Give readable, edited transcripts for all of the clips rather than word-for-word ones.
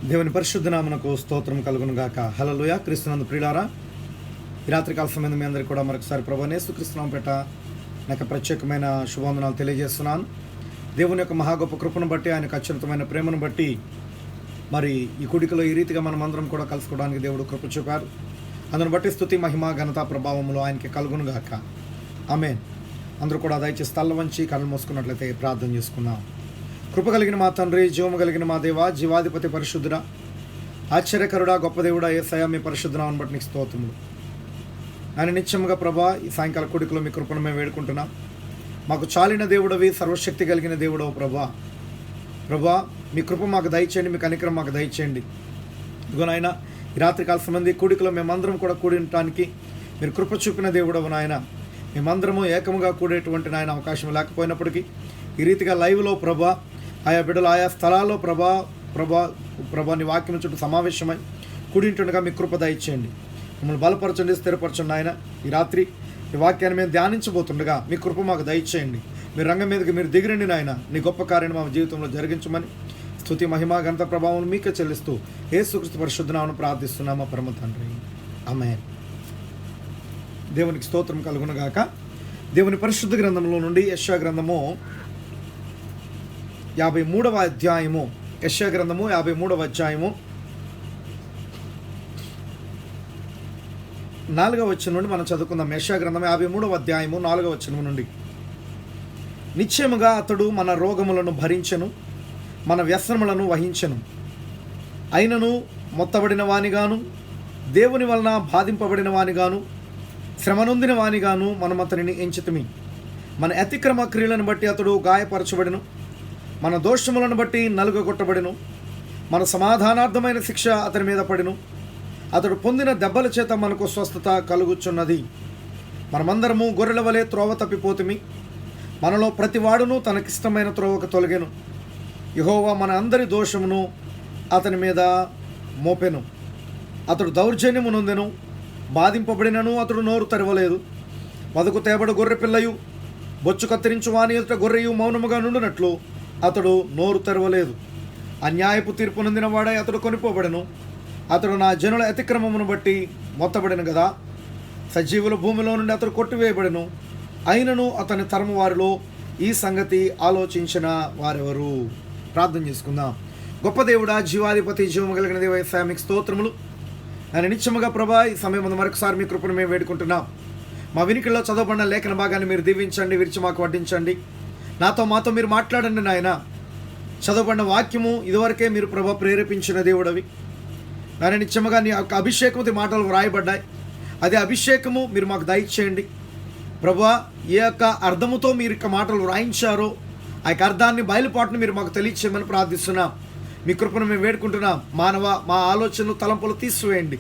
దేవుని పరిశుద్ధ నామమునకు స్తోత్రం కలుగును గాక. హల్లెలూయా. క్రీస్తునందు ప్రియులారా, ఈ రాత్రికాల సమయం మీ అందరికీ కూడా మరొకసారి ప్రభువైన యేసుక్రీస్తు నామమున పేట నాకు ప్రత్యేకమైన శుభవందనాలు తెలియజేస్తున్నాను. దేవుని యొక్క మహా గొప్ప కృపను బట్టి, ఆయనకు అత్యున్నతమైన ప్రేమను బట్టి మరి ఈ కుడికలో ఈ రీతిగా మనం అందరం కూడా కలుసుకోవడానికి దేవుడు కృప చూపారు. అందును బట్టి స్తుతి, మహిమ, ఘనత, ప్రభావములు ఆయనకి కలుగును గాక. ఆమేన్. అందరూ కూడా దయచేసి తల్ల వంచి కళ్ళు మూసుకున్నట్లయితే ప్రార్థన చేసుకున్నాం. కృప కలిగిన మా తండ్రి, జీవము కలిగిన మా దేవ, జీవాధిపతి పరిశుద్ధుడా, ఆశ్చర్యకరుడా, గొప్ప దేవుడా, యేసయ్యా మీ పరిశుద్ధ నామమును బట్టి నీకు స్తోత్రములు. ఆయన నిత్యముగా ప్రభా ఈ సాయంకాల కూడికలో మీ కృపను మేము వేడుకుంటున్నాం. మాకు చాలిన దేవుడవి, సర్వశక్తి కలిగిన దేవుడవు ప్రభా మీ కృప మాకు దయచేయండి, మీ కనికరం మాకు దయచేయండి. ఇదిగో నాయన, ఈ రాత్రికాల సంబంధి కూడికలో మేమందరం కూడా కూడి ఉండటానికి మీరు కృప చూపిన దేవుడవు నాయన. మేమందరము ఏకముగా కూడేటువంటి నాయన అవకాశం లేకపోయినప్పటికీ ఈ రీతిగా లైవ్లో ప్రభా, ఆయా బిడ్డలు ఆయా స్థలాల్లో ప్రభా నీ వాక్యం చుట్టూ సమావేశమై కూడింటుండగా మీ కృప దయచేయండి. మమ్మల్ని బలపరచండి, స్థిరపరచండి ఆయన. ఈ రాత్రి ఈ వాక్యాన్ని మేము ధ్యానించబోతుండగా మీ కృప మాకు దయచేయండి. మీ రంగం మీదకి మీరు దిగిరండి నాయన. నీ గొప్ప కార్యాన్ని మా జీవితంలో జరిగించమని స్తుతి, మహిమ, ఘనత, ప్రభావం మీకే చెల్లిస్తూ యేసుక్రీస్తు పరిశుద్ధ నామమున ప్రార్థిస్తున్నామా పరమ తండ్రి. ఆమేన్. దేవునికి స్తోత్రం కలుగును గాక. దేవుని పరిశుద్ధ గ్రంథంలో నుండి యెషయా గ్రంథము 53వ అధ్యాయము, యెషయా గ్రంథము 53వ అధ్యాయము 4వ వచనం నుండి మనం చదువుకుందాం. యెషయా గ్రంథం 53వ అధ్యాయము 4వ వచనం నుండి. నిశ్చయముగా అతడు మన రోగములను భరించెను, మన వ్యసనములను వహించెను. అయినను మొత్తబడిన వానిగాను, దేవుని వలన బాధింపబడిన వానిగాను, శ్రమనొందిన వానిగాను మనం అతనిని ఎంచితిమి. మన అతిక్రమ క్రియలను బట్టి అతడు గాయపరచబడెను, మన దోషములను బట్టి నలుగగొట్టబడెను. మన సమాధానార్థమైన శిక్ష అతని మీద పడెను, అతడు పొందిన దెబ్బల చేత మనకు స్వస్థత కలుగుచున్నది. మనమందరము గొర్రెల వలె త్రోవ తప్పిపోతిమి, మనలో ప్రతివాడును తనకిష్టమైన త్రోవకు తొలగెను. యెహోవా మన అందరి దోషమును అతని మీద మోపెను. అతడు దౌర్జన్యము నొందెను, బాధింపబడినను అతడు నోరు తెరవలేదు. వదకు తేబడు గొర్రె పిల్లయు, బొచ్చు కత్తిరించు వాని ఎదుట గొర్రెయు మౌనముగా నుండునట్లు అతడు నోరు తెరవలేదు. అన్యాయపు తీర్పు నొందిన వాడై అతడు కొనిపోబడెను. అతడు నా జనుల అతిక్రమమును బట్టి మొత్తబడిన కదా. సజీవుల భూమిలో నుండి అతడు కొట్టివేయబడెను. అయినను అతని తరము వారిలో ఈ సంగతి ఆలోచించిన వారెవరు? ప్రార్థన చేసుకుందాం. గొప్ప దేవుడా, జీవాధిపతి, జీవము కలిగిన దేవ యేసయ్యా మీకు స్తోత్రములు. ఆయన నిత్యముగా ప్రభా ఈ సమయం మరొకసారి మీ కృపను మేము వేడుకుంటున్నాం. మా వినికిల్లో చదవబడిన లేఖన భాగాన్ని మీరు దీవించండి, విరిచి మాకు వడ్డించండి. మాతో మీరు మాట్లాడండి నాయన. చదవబడిన వాక్యము ఇదివరకే మీరు ప్రభా ప్రేరేపించిన దేవుడవి నాయన. నిత్యముగా నీ యొక్క అభిషేకముతో మాటలు వ్రాయబడ్డాయి. అదే అభిషేకము మీరు మాకు దయచేయండి ప్రభా. ఏ యొక్క అర్థముతో మీరు ఇక మాటలు వ్రాయించారో ఆ యొక్క అర్థాన్ని, బయలుపాటును మీరు మాకు తెలియచేయమని ప్రార్థిస్తున్నాం. మీ కృపను మేము వేడుకుంటున్నాం. మా ఆలోచనలు, తలంపులు తీసివేయండి.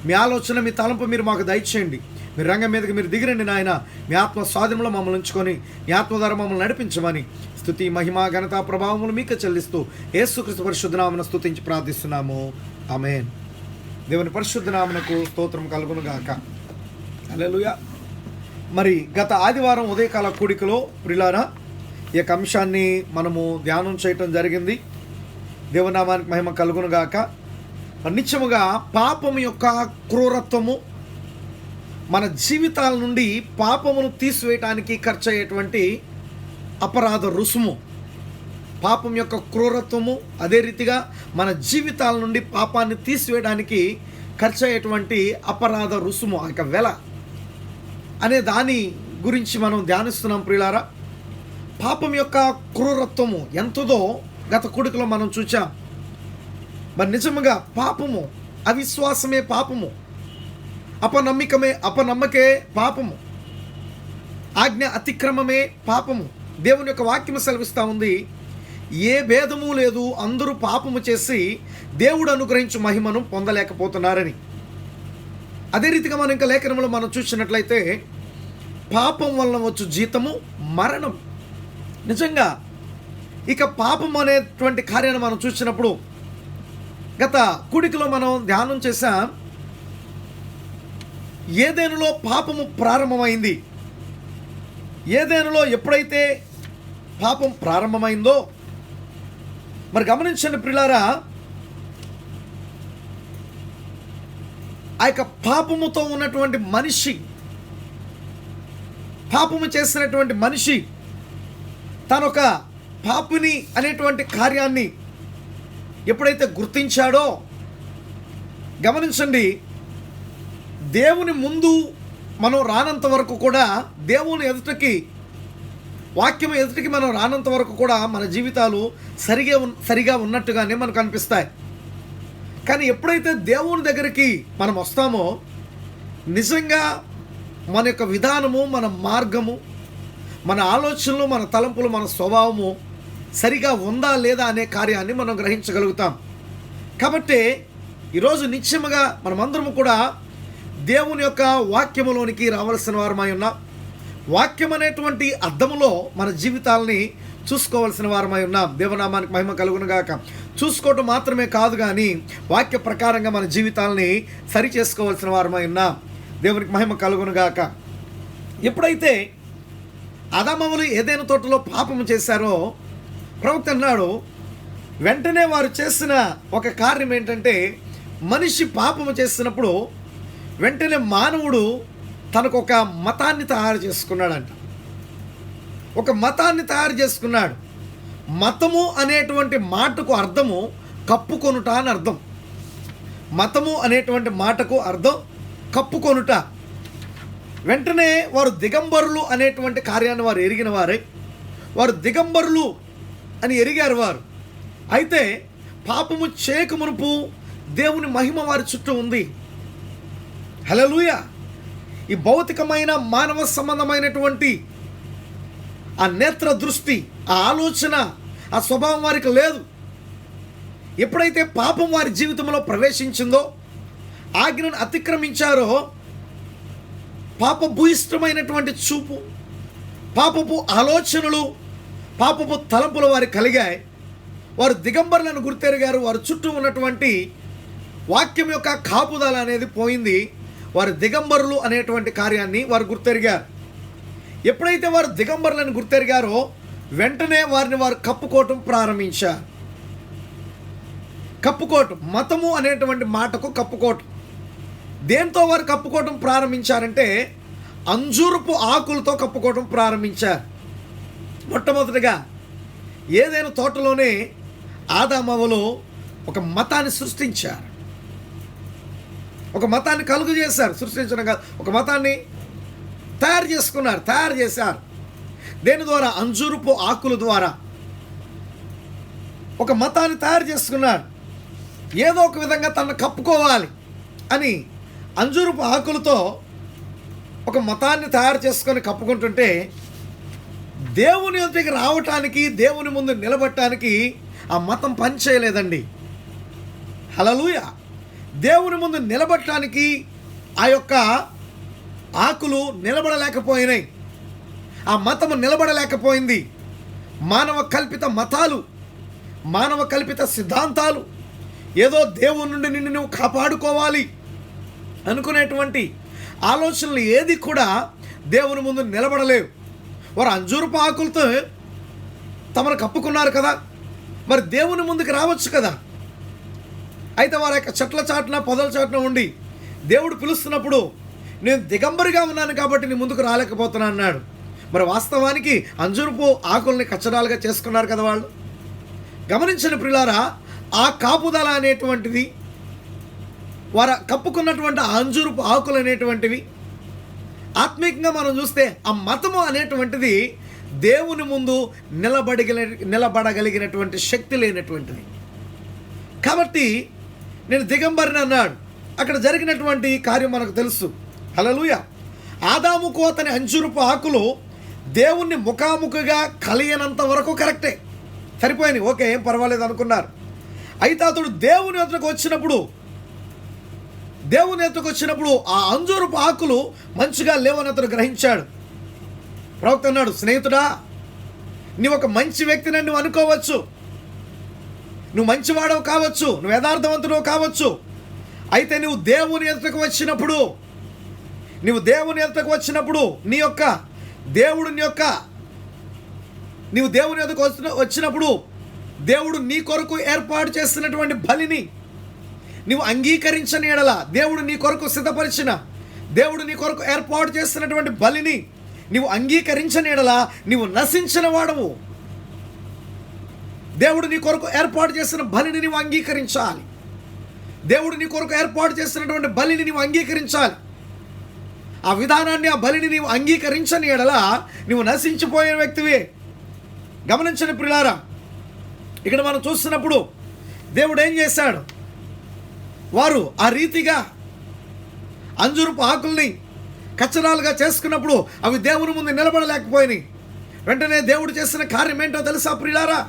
మీ ఆలోచన, మీ తలంపు మీరు మాకు దయచేయండి. మీ రంగం మీదకి మీరు దిగిరండి నాయన. మీ ఆత్మ స్వాధీనంలో మమ్మల్ని ఉంచుకొని మీ ఆత్మ ద్వారా మమ్మల్ని నడిపించమని స్తుతి, మహిమ, ఘనత, ప్రభావములు మీకే చెల్లిస్తూ యేసుక్రీస్తు పరిశుద్ధ నామమున స్తుతించి ప్రార్థిస్తున్నాము. ఆమేన్. దేవుని పరిశుద్ధ నామమునకు స్తోత్రం కలుగును గాక. హల్లెలూయా. మరి గత ఆదివారం ఉదయకాల కూడికలో ప్రియులారా ఈ యొక్క అంశాన్ని మనము ధ్యానం చేయటం జరిగింది. దేవునామానికి మహిమ కలుగును గాక. నిత్యముగా పాపము యొక్క క్రూరత్వము, మన జీవితాల నుండి పాపమును తీసివేయటానికి ఖర్చు అయ్యేటువంటి అపరాధ రుసుము, పాపం యొక్క క్రూరత్వము, అదే రీతిగా మన జీవితాల నుండి పాపాన్ని తీసివేయడానికి ఖర్చు అయ్యేటువంటి అపరాధ రుసుము, ఆ యొక్క వెల అనే దాని గురించి మనం ధ్యానిస్తున్నాం ప్రియులారా. పాపం యొక్క క్రూరత్వము ఎంతదో గత కూడికలో మనం చూచాం. మరి నిజముగా పాపము, అవిశ్వాసమే పాపము, అపనమ్మకే పాపము, ఆజ్ఞ అతిక్రమమే పాపము. దేవుని యొక్క వాక్యము సెలవిస్తూ ఉంది, ఏ భేదము లేదు, అందరూ పాపము చేసి దేవుడు అనుగ్రహించు మహిమను పొందలేకపోతున్నారని. అదే రీతిగా మనం ఇంకా లేఖనంలో మనం చూసినట్లయితే పాపం వలన వచ్చు జీతము మరణం. నిజంగా ఇక పాపం అనేటువంటి కార్యాన్ని మనం చూసినప్పుడు గత కూడికలో మనం ధ్యానం చేశాం. ఏదెనులో పాపము ప్రారంభమైంది. ఏదెనులో ఎప్పుడైతే పాపం ప్రారంభమైందో మరి గమనించండి ప్రియులారా, ఆ యొక్క పాపముతో ఉన్నటువంటి మనిషి, పాపము చేసినటువంటి మనిషి తనొక పాపిని అనేటువంటి కార్యాన్ని ఎప్పుడైతే గుర్తించాడో, గమనించండి, దేవుని ముందు మనం రానంత వరకు కూడా, దేవుని ఎదుటికి, వాక్యం ఎదుటికి మనం రానంత వరకు కూడా మన జీవితాలు సరిగా ఉన్నట్టుగానే మనకు అనిపిస్తాయి. కానీ ఎప్పుడైతే దేవుని దగ్గరికి మనం వస్తామో, నిజంగా మన యొక్క విధానము, మన మార్గము, మన ఆలోచనలు, మన తలంపులు, మన స్వభావము సరిగా ఉందా లేదా అనే కార్యాన్ని మనం గ్రహించగలుగుతాం. కాబట్టి ఈరోజు నిశ్చయముగా మనమందరము కూడా దేవుని యొక్క వాక్యములోనికి రావాల్సిన వారమై ఉన్నాం. వాక్యం అనేటువంటి అద్దములో మన జీవితాలని చూసుకోవాల్సిన వారమై ఉన్నాం. దేవనామానికి మహిమ కలుగును గాక. చూసుకోవటం మాత్రమే కాదు, కానీ వాక్య ప్రకారంగా మన జీవితాలని సరి చేసుకోవాల్సిన వారమై ఉన్నాం. దేవునికి మహిమ కలుగును గాక. ఎప్పుడైతే ఆదామవులు ఏదైనా తోటలో పాపము చేశారో, ప్రవక్త అన్నాడు, వెంటనే వారు చేసిన ఒక కార్యం ఏంటంటే, మనిషి పాపము చేసినప్పుడు వెంటనే మానవుడు తనకు ఒక మతాన్ని తయారు చేసుకున్నాడంట. ఒక మతాన్ని తయారు చేసుకున్నాడు. మతము అనేటువంటి మాటకు అర్థము కప్పుకొనుట అని అర్థం. మతము అనేటువంటి మాటకు అర్థం కప్పుకొనుట. వెంటనే వారు దిగంబరులు అనేటువంటి కార్యాన్ని వారు ఎరిగిన వారే. వారు దిగంబరులు అని ఎరిగారు వారు. అయితే పాపము చేయక మునుపు దేవుని మహిమ వారి చుట్టూ ఉంది. హల్లెలూయా. ఈ భౌతికమైన మానవ సంబంధమైనటువంటి ఆ నేత్ర దృష్టి, ఆ ఆలోచన, ఆ స్వభావం వారికి లేదు. ఎప్పుడైతే పాపం వారి జీవితంలో ప్రవేశించిందో, ఆజ్ఞను అతిక్రమించారో, పాప భూయిష్టమైనటువంటి చూపు, పాపపు ఆలోచనలు, పాపపు తలంపులు వారికి కలిగాయి. వారు దిగంబరులను గుర్తెరిగారు. వారి చుట్టూ ఉన్నటువంటి వాక్యం యొక్క కాపుదల అనేది పోయింది. వారు దిగంబరులు అనేటువంటి కార్యాన్ని వారు గుర్తెరిగారు. ఎప్పుడైతే వారు దిగంబరులను గుర్తెరిగారో, వెంటనే వారిని వారు కప్పుకోవటం ప్రారంభించారు. కప్పుకోవటం, మతము అనేటువంటి మాటకు కప్పుకోవటం. దేంతో వారు కప్పుకోవటం ప్రారంభించారంటే, అంజూరపు ఆకులతో కప్పుకోవటం ప్రారంభించారు. మొట్టమొదటిగా ఏదైనా తోటలోనే ఆదామవ్వలు ఒక మతాన్ని సృష్టించారు. ఒక మతాన్ని కలుగు చేశారు. సృష్టించడం కాదు, ఒక మతాన్ని తయారు చేశారు. దేని ద్వారా? అంజూరపు ఆకుల ద్వారా ఒక మతాన్ని తయారు చేసుకున్నారు. ఏదో ఒక విధంగా తనను కప్పుకోవాలి అని అంజూరపు ఆకులతో ఒక మతాన్ని తయారు చేసుకొని కప్పుకుంటుంటే, దేవుని దగ్గరికి రావటానికి, దేవుని ముందు నిలబడటానికి ఆ మతం పనిచేయలేదండి. హల్లెలూయా. దేవుని ముందు నిలబడటానికి ఆ యొక్క ఆకులు నిలబడలేకపోయినాయి. ఆ మతము నిలబడలేకపోయింది. మానవ కల్పిత మతాలు, మానవ కల్పిత సిద్ధాంతాలు, ఏదో దేవుని నుండి నిన్ను నువ్వు కాపాడుకోవాలి అనుకునేటువంటి ఆలోచనలు ఏది కూడా దేవుని ముందు నిలబడలేవు. వారు అంజూరపు ఆకులతో తమను కప్పుకున్నారు కదా, మరి దేవుని ముందుకు రావచ్చు కదా. అయితే వారి యొక్క చెట్ల చాటున, పొదల చాటున ఉండి దేవుడు పిలుస్తున్నప్పుడు, నేను దిగంబరిగా ఉన్నాను కాబట్టి నీ ముందుకు రాలేకపోతున్నా అన్నాడు. మరి వాస్తవానికి అంజూరపు ఆకుల్ని కచ్చడాలుగా చేసుకున్నారు కదా వాళ్ళు. గమనించిన ప్రియులారా, ఆ కాపుదల అనేటువంటిది, వారు కప్పుకున్నటువంటి అంజూరపు ఆకులు అనేటువంటివి, ఆత్మీయంగా మనం చూస్తే ఆ మతము అనేటువంటిది దేవుని ముందు నిలబడగలిగినటువంటి శక్తి లేనటువంటిది. కాబట్టి నేను దిగంబరిని అన్నాడు. అక్కడ జరిగినటువంటి కార్యం మనకు తెలుసు. హల్లెలూయా. ఆదాముకు అతని అంజూరపు ఆకులు దేవుణ్ణి ముఖాముఖిగా కలియనంత వరకు కరెక్టే, సరిపోయింది, ఓకే, ఏం పర్వాలేదు అనుకున్నారు. అయితే అతడు దేవుని ఎదుటకు వచ్చినప్పుడు ఆ అంజూరపు ఆకులు మంచిగా లేవని అతడు గ్రహించాడు. ప్రవక్త అన్నాడు, స్నేహితుడా, నువ్వు ఒక మంచి వ్యక్తిని నువ్వు అనుకోవచ్చు, నువ్వు మంచివాడవు కావచ్చు, నువ్వు యథార్థవంతుడు కావచ్చు. అయితే నువ్వు దేవుని ఎదుటకు వచ్చినప్పుడు నీవు దేవుని ఎదుటకు వచ్చినప్పుడు దేవుడు నీ కొరకు ఏర్పాటు చేస్తున్నటువంటి బలిని నువ్వు అంగీకరించని ఎడల, దేవుడు నీ కొరకు సిద్ధపరిచిన, దేవుడు నీ కొరకు ఏర్పాటు చేసినటువంటి బలిని నీవు అంగీకరించని ఎడల నీవు నశించిన వాడవు. దేవుడు నీ కొరకు ఏర్పాటు చేసిన బలిని నీవు అంగీకరించాలి. దేవుడు నీ కొరకు ఏర్పాటు చేసినటువంటి బలిని నీవు అంగీకరించాలి. ఆ విధానాన్ని, ఆ బలిని నీవు అంగీకరించని ఎడల నీవు నశించిపోయే వ్యక్తివే. గమనించండి ప్రియులారా, ఇక్కడ మనం చూస్తున్నప్పుడు దేవుడు ఏం చేశాడు? వారు ఆ రీతిగా అంజూరపు ఆకుల్ని కచ్చరాలుగా చేసుకున్నప్పుడు అవి దేవుని ముందు నిలబడలేకపోయినాయి. వెంటనే దేవుడు చేసిన కార్యం ఏంటో తెలుసా ప్రియులారా?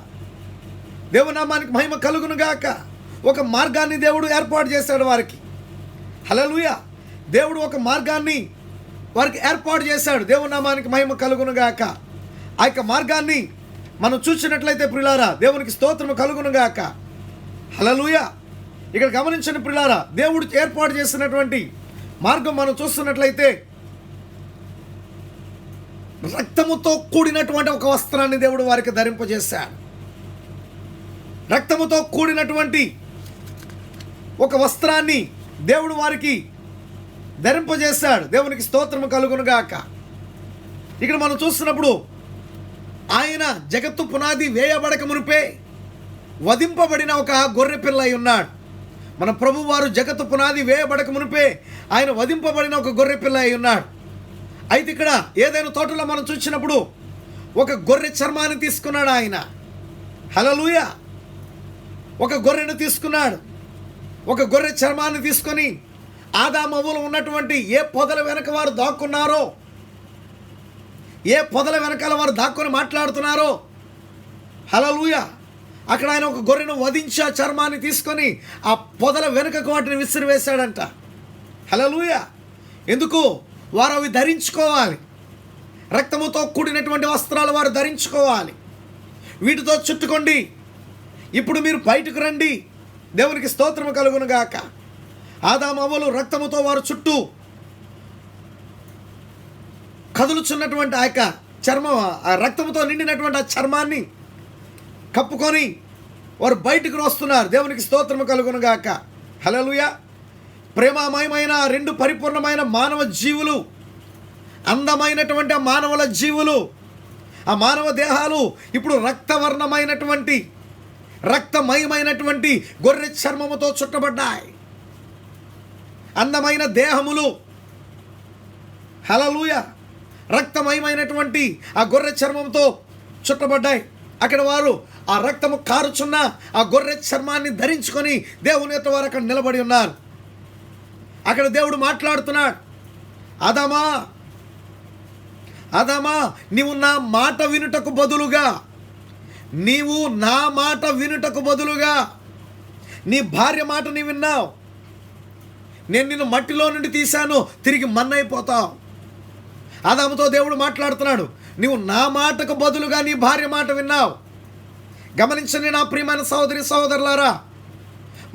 దేవుని నామానికి మహిమ కలుగును గాక. ఒక మార్గాన్ని దేవుడు ఏర్పాటు చేశాడు వారికి. హల్లెలూయా. దేవుడు ఒక మార్గాన్ని వారికి ఏర్పాటు చేశాడు. దేవుని నామానికి మహిమ కలుగును గాక. ఆ యొక్క మార్గాన్ని మనం చూసినట్లయితే ప్రియులారా, దేవునికి స్తోత్రము కలుగును గాక. హల్లెలూయా. ఇక్కడ గమనించండి ప్రియులారా, దేవుడు ఏర్పాటు చేసినటువంటి మార్గం మనం చూస్తున్నట్లయితే రక్తముతో కూడినటువంటి ఒక వస్త్రాన్ని దేవుడు వారికి ధరింపజేశాడు. రక్తముతో కూడినటువంటి ఒక వస్త్రాన్ని దేవుడు వారికి ధరింపజేశాడు. దేవునికి స్తోత్రము కలుగును గాక. ఇక్కడ మనం చూస్తున్నప్పుడు ఆయన జగత్తు పునాది వేయబడక మునిపే వధింపబడిన ఒక గొర్రె పిల్ల అయి ఉన్నాడు. మన ప్రభు వారు జగత్తు పునాది వేయబడక మునిపే ఆయన వధింపబడిన ఒక గొర్రె పిల్ల అయి ఉన్నాడు. అయితే ఇక్కడ ఏదైనా తోటలో మనం చూసినప్పుడు ఒక గొర్రె చర్మాన్ని తీసుకున్నాడు ఆయన. హల్లెలూయా. ఒక గొర్రెను తీసుకున్నాడు. ఒక గొర్రె చర్మాన్ని తీసుకొని ఆదాము అవ్వలు ఉన్నటువంటి ఏ పొదల వెనక వారు దాక్కున్నారో, ఏ పొదల వెనకాల వారు దాక్కుని మాట్లాడుతున్నారో, హల్లెలూయా, అక్కడ ఆయన ఒక గొర్రెను వధించి ఆ చర్మాన్ని తీసుకొని ఆ పొదల వెనుకకు వాటిని విసిరివేశాడంట. హల్లెలూయా. ఎందుకు? వారు అవి ధరించుకోవాలి. రక్తముతో కూడినటువంటి వస్త్రాలు వారు ధరించుకోవాలి. వీటితో చుట్టుకోండి, ఇప్పుడు మీరు బయటకు రండి. దేవునికి స్తోత్రము కలుగును గాక. ఆదాము అవ్వలు రక్తముతో వారు చుట్టూ కదులుచున్నటువంటి ఆ యొక్క చర్మం, ఆ రక్తముతో నిండినటువంటి ఆ చర్మాన్ని కప్పుకొని వారు బయటకు వస్తున్నారు. దేవునికి స్తోత్రము కలుగును గాక. హల్లెలూయా. ప్రేమమయమైన రెండు పరిపూర్ణమైన మానవ జీవులు, అందమైనటువంటి ఆ మానవుల జీవులు, ఆ మానవ దేహాలు ఇప్పుడు రక్తవర్ణమైనటువంటి, రక్తమయమైనటువంటి గొర్రె చర్మముతో చుట్టబడ్డాయి. అందమైన దేహములు, హల్లెలూయా, రక్తమయమైనటువంటి ఆ గొర్రె చర్మంతో చుట్టబడ్డాయి. అక్కడ వారు ఆ రక్తము కారుచున్న ఆ గొర్రె చర్మాన్ని ధరించుకొని దేవుని యొక్క వారు అక్కడ నిలబడి ఉన్నారు. అక్కడ దేవుడు మాట్లాడుతున్నాడు, ఆదామా, ఆదామా, నీవు నా మాట వినుటకు బదులుగా, నీవు నా మాట వినుటకు బదులుగా నీ భార్య మాట నీ విన్నావు. నేను నిన్ను మట్టిలో నుండి తీశాను, తిరిగి మన్నైపోతావు. ఆదాముతో దేవుడు మాట్లాడుతున్నాడు, నీవు నా మాటకు బదులుగా నీ భార్య మాట విన్నావు. గమనించండి నా ప్రియమైన సహోదరి సహోదరులారా,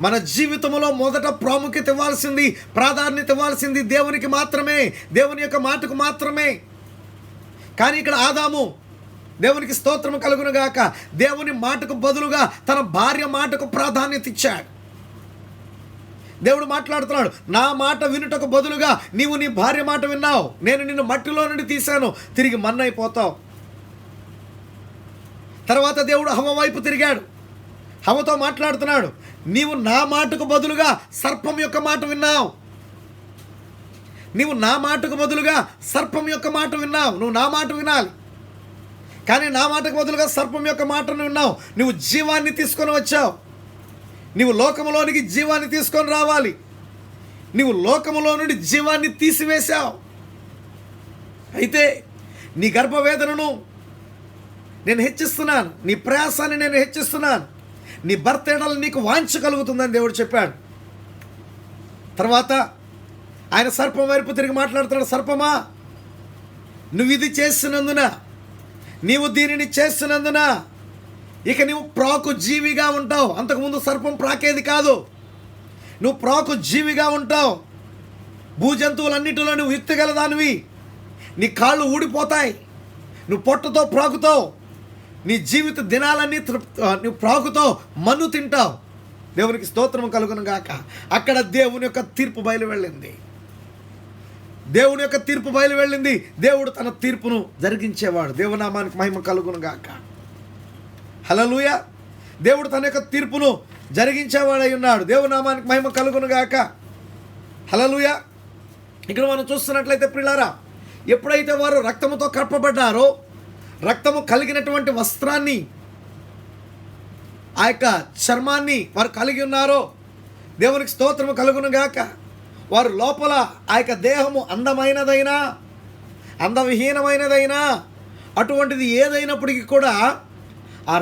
మన జీవితంలో మొదట ప్రాముఖ్యత ఇవ్వాల్సింది, ప్రాధాన్యత ఇవ్వాల్సింది దేవునికి మాత్రమే, దేవుని యొక్క మాటకు మాత్రమే. కానీ ఇక్కడ ఆదాము, దేవునికి స్తోత్రము కలుగును గాక, దేవుని మాటకు బదులుగా తన భార్య మాటకు ప్రాధాన్యత ఇచ్చాడు. దేవుడు మాట్లాడుతున్నాడు, నా మాట వినుటకు బదులుగా నీవు నీ భార్య మాట విన్నావు. నేను నిన్ను మట్టిలో నుండి తీశాను, తిరిగి మన్నైపోతావు. తర్వాత దేవుడు హవ్వ వైపు తిరిగాడు, హవ్వతో మాట్లాడుతున్నాడు, నీవు నా మాటకు బదులుగా సర్పం యొక్క మాట విన్నావు. నీవు నా మాటకు బదులుగా సర్పం యొక్క మాట విన్నావు. నువ్వు నా మాట వినాలి, కానీ నా మాటకు బదులుగా సర్పం యొక్క మాటను విన్నావు. నువ్వు జీవాన్ని తీసుకొని వచ్చావు. నీవు లోకములోనికి జీవాన్ని తీసుకొని రావాలి. నీవు లోకములో నుండి జీవాన్ని తీసివేశావు. అయితే నీ గర్భవేదనను నేను హెచ్చిస్తున్నాను, నీ ప్రయాసాన్ని నేను హెచ్చిస్తున్నాను, నీ భర్త ఎడల నీకు వాంఛ కలుగుతుందని దేవుడు చెప్పాడు. తర్వాత ఆయన సర్పం వైపు తిరిగి మాట్లాడుతున్నాడు, సర్పమా, నువ్వు ఇది చేస్తున్నందున, నీవు దీనిని చేస్తున్నందున ఇక నువ్వు ప్రాకు జీవిగా ఉంటావు. అంతకుముందు సర్పం ప్రాకేది కాదు, నువ్వు ప్రాకు జీవిగా ఉంటావు. భూజంతువులన్నిటిలో నువ్వు ఎత్తగలదానివి. నీ కాళ్ళు ఊడిపోతాయి, నువ్వు పొట్టతో ప్రాకుతావు. నీ జీవిత దినాలన్నీ నువ్వు ప్రాకుతో మన్ను తింటావు. దేవునికి స్తోత్రం కలుగును గాక. అక్కడ దేవుని యొక్క తీర్పు బయలు వెళ్ళింది. దేవుని యొక్క తీర్పు బయలు వెళ్ళింది. దేవుడు తన తీర్పును జరిగించేవాడు. దేవునామానికి మహిమ కలుగును గాక. హల్లెలూయా. దేవుడు తన యొక్క తీర్పును జరిగించేవాడై ఉన్నాడు. దేవునామానికి మహిమ కలుగును గాక. హల్లెలూయా. ఇక్కడ మనం చూస్తున్నట్లయితే ప్రియులారా, ఎప్పుడైతే వారు రక్తముతో కప్పబడ్డారో, రక్తము కలిగినటువంటి వస్త్రాన్ని, ఆ యొక్క చర్మాన్ని వారు కలిగి ఉన్నారో, దేవునికి స్తోత్రము కలుగును గాక. వారు లోపల ఆ యొక్క దేహము అందమైనదైనా అందవిహీనమైనదైనా అటువంటిది ఏదైనప్పటికీ కూడా ఆ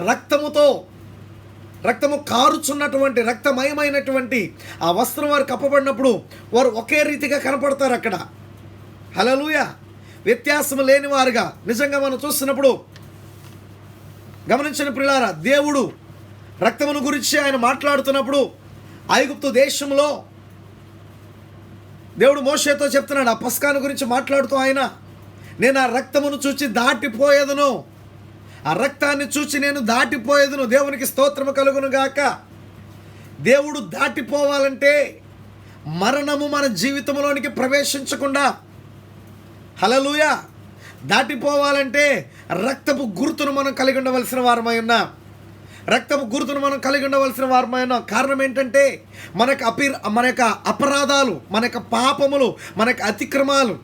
రక్తము కారుచున్నటువంటి రక్తమయమైనటువంటి ఆ వస్త్రం వారు కప్పబడినప్పుడు వారు ఒకే రీతిగా కనపడతారు అక్కడ. హల్లెలూయా. వ్యత్యాసం లేని వారుగా నిజంగా మనం చూస్తున్నప్పుడు గమనించిన ప్రియులారా, దేవుడు రక్తమును గురించి ఆయన మాట్లాడుతున్నప్పుడు ఐగుప్తు దేశంలో దేవుడు మోషేతో చెప్తున్నాడు. ఆ పస్కాను గురించి మాట్లాడుతూ ఆయన, నేను ఆ రక్తమును చూచి దాటిపోయేదను, ఆ రక్తాన్ని చూచి నేను దాటిపోయేదను. దేవునికి స్తోత్రము కలుగును గాక. దేవుడు దాటిపోవాలంటే మరణము మన జీవితంలోనికి ప్రవేశించకుండా, హల్లెలూయా, దాటిపోవాలంటే రక్తపు గుర్తును మనం కలిగి ఉండవలసిన వారమై ఉన్నాం. రక్తపు గుర్తును మనం కలిగి ఉండవలసిన వారమై ఉన్నాం. కారణం ఏంటంటే మన యొక్క అపరాధాలు, మన యొక్క పాపములు, మన యొక్క అతిక్రమాలు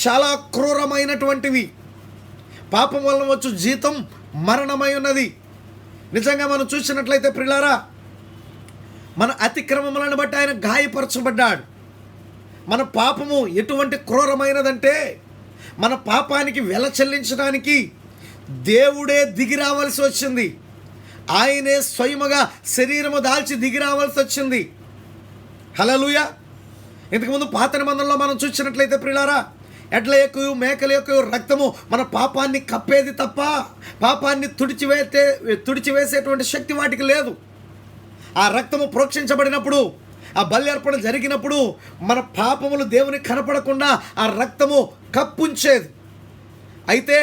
చాలా క్రూరమైనటువంటివి. పాపం వలన వచ్చు జీతం మరణమై ఉన్నది. నిజంగా మనం చూసినట్లయితే ప్రియులారా, మన అతిక్రమములను బట్టి ఆయన గాయపరచబడ్డాడు. మన పాపము ఎటువంటి క్రూరమైనదంటే, మన పాపానికి వెల చెల్లించడానికి దేవుడే దిగి రావాల్సి వచ్చింది. ఆయనే స్వయముగా శరీరము దాల్చి దిగి రావాల్సి వచ్చింది. హల్లెలూయా. ఇంతకుముందు పాత నిబంధనలో మనం చూసినట్లయితే ప్రియులారా, ఎడ్ల యొక్క మేకల యొక్క రక్తము మన పాపాన్ని కప్పేది తప్ప పాపాన్ని తుడిచివేసేటువంటి శక్తి వాటికి లేదు. ఆ రక్తము ప్రోక్షించబడినప్పుడు, ఆ బలి అర్పణ జరిగినప్పుడు మన పాపములు దేవుని కనపడకుండా ఆ రక్తము కప్పుంచేది. అయితే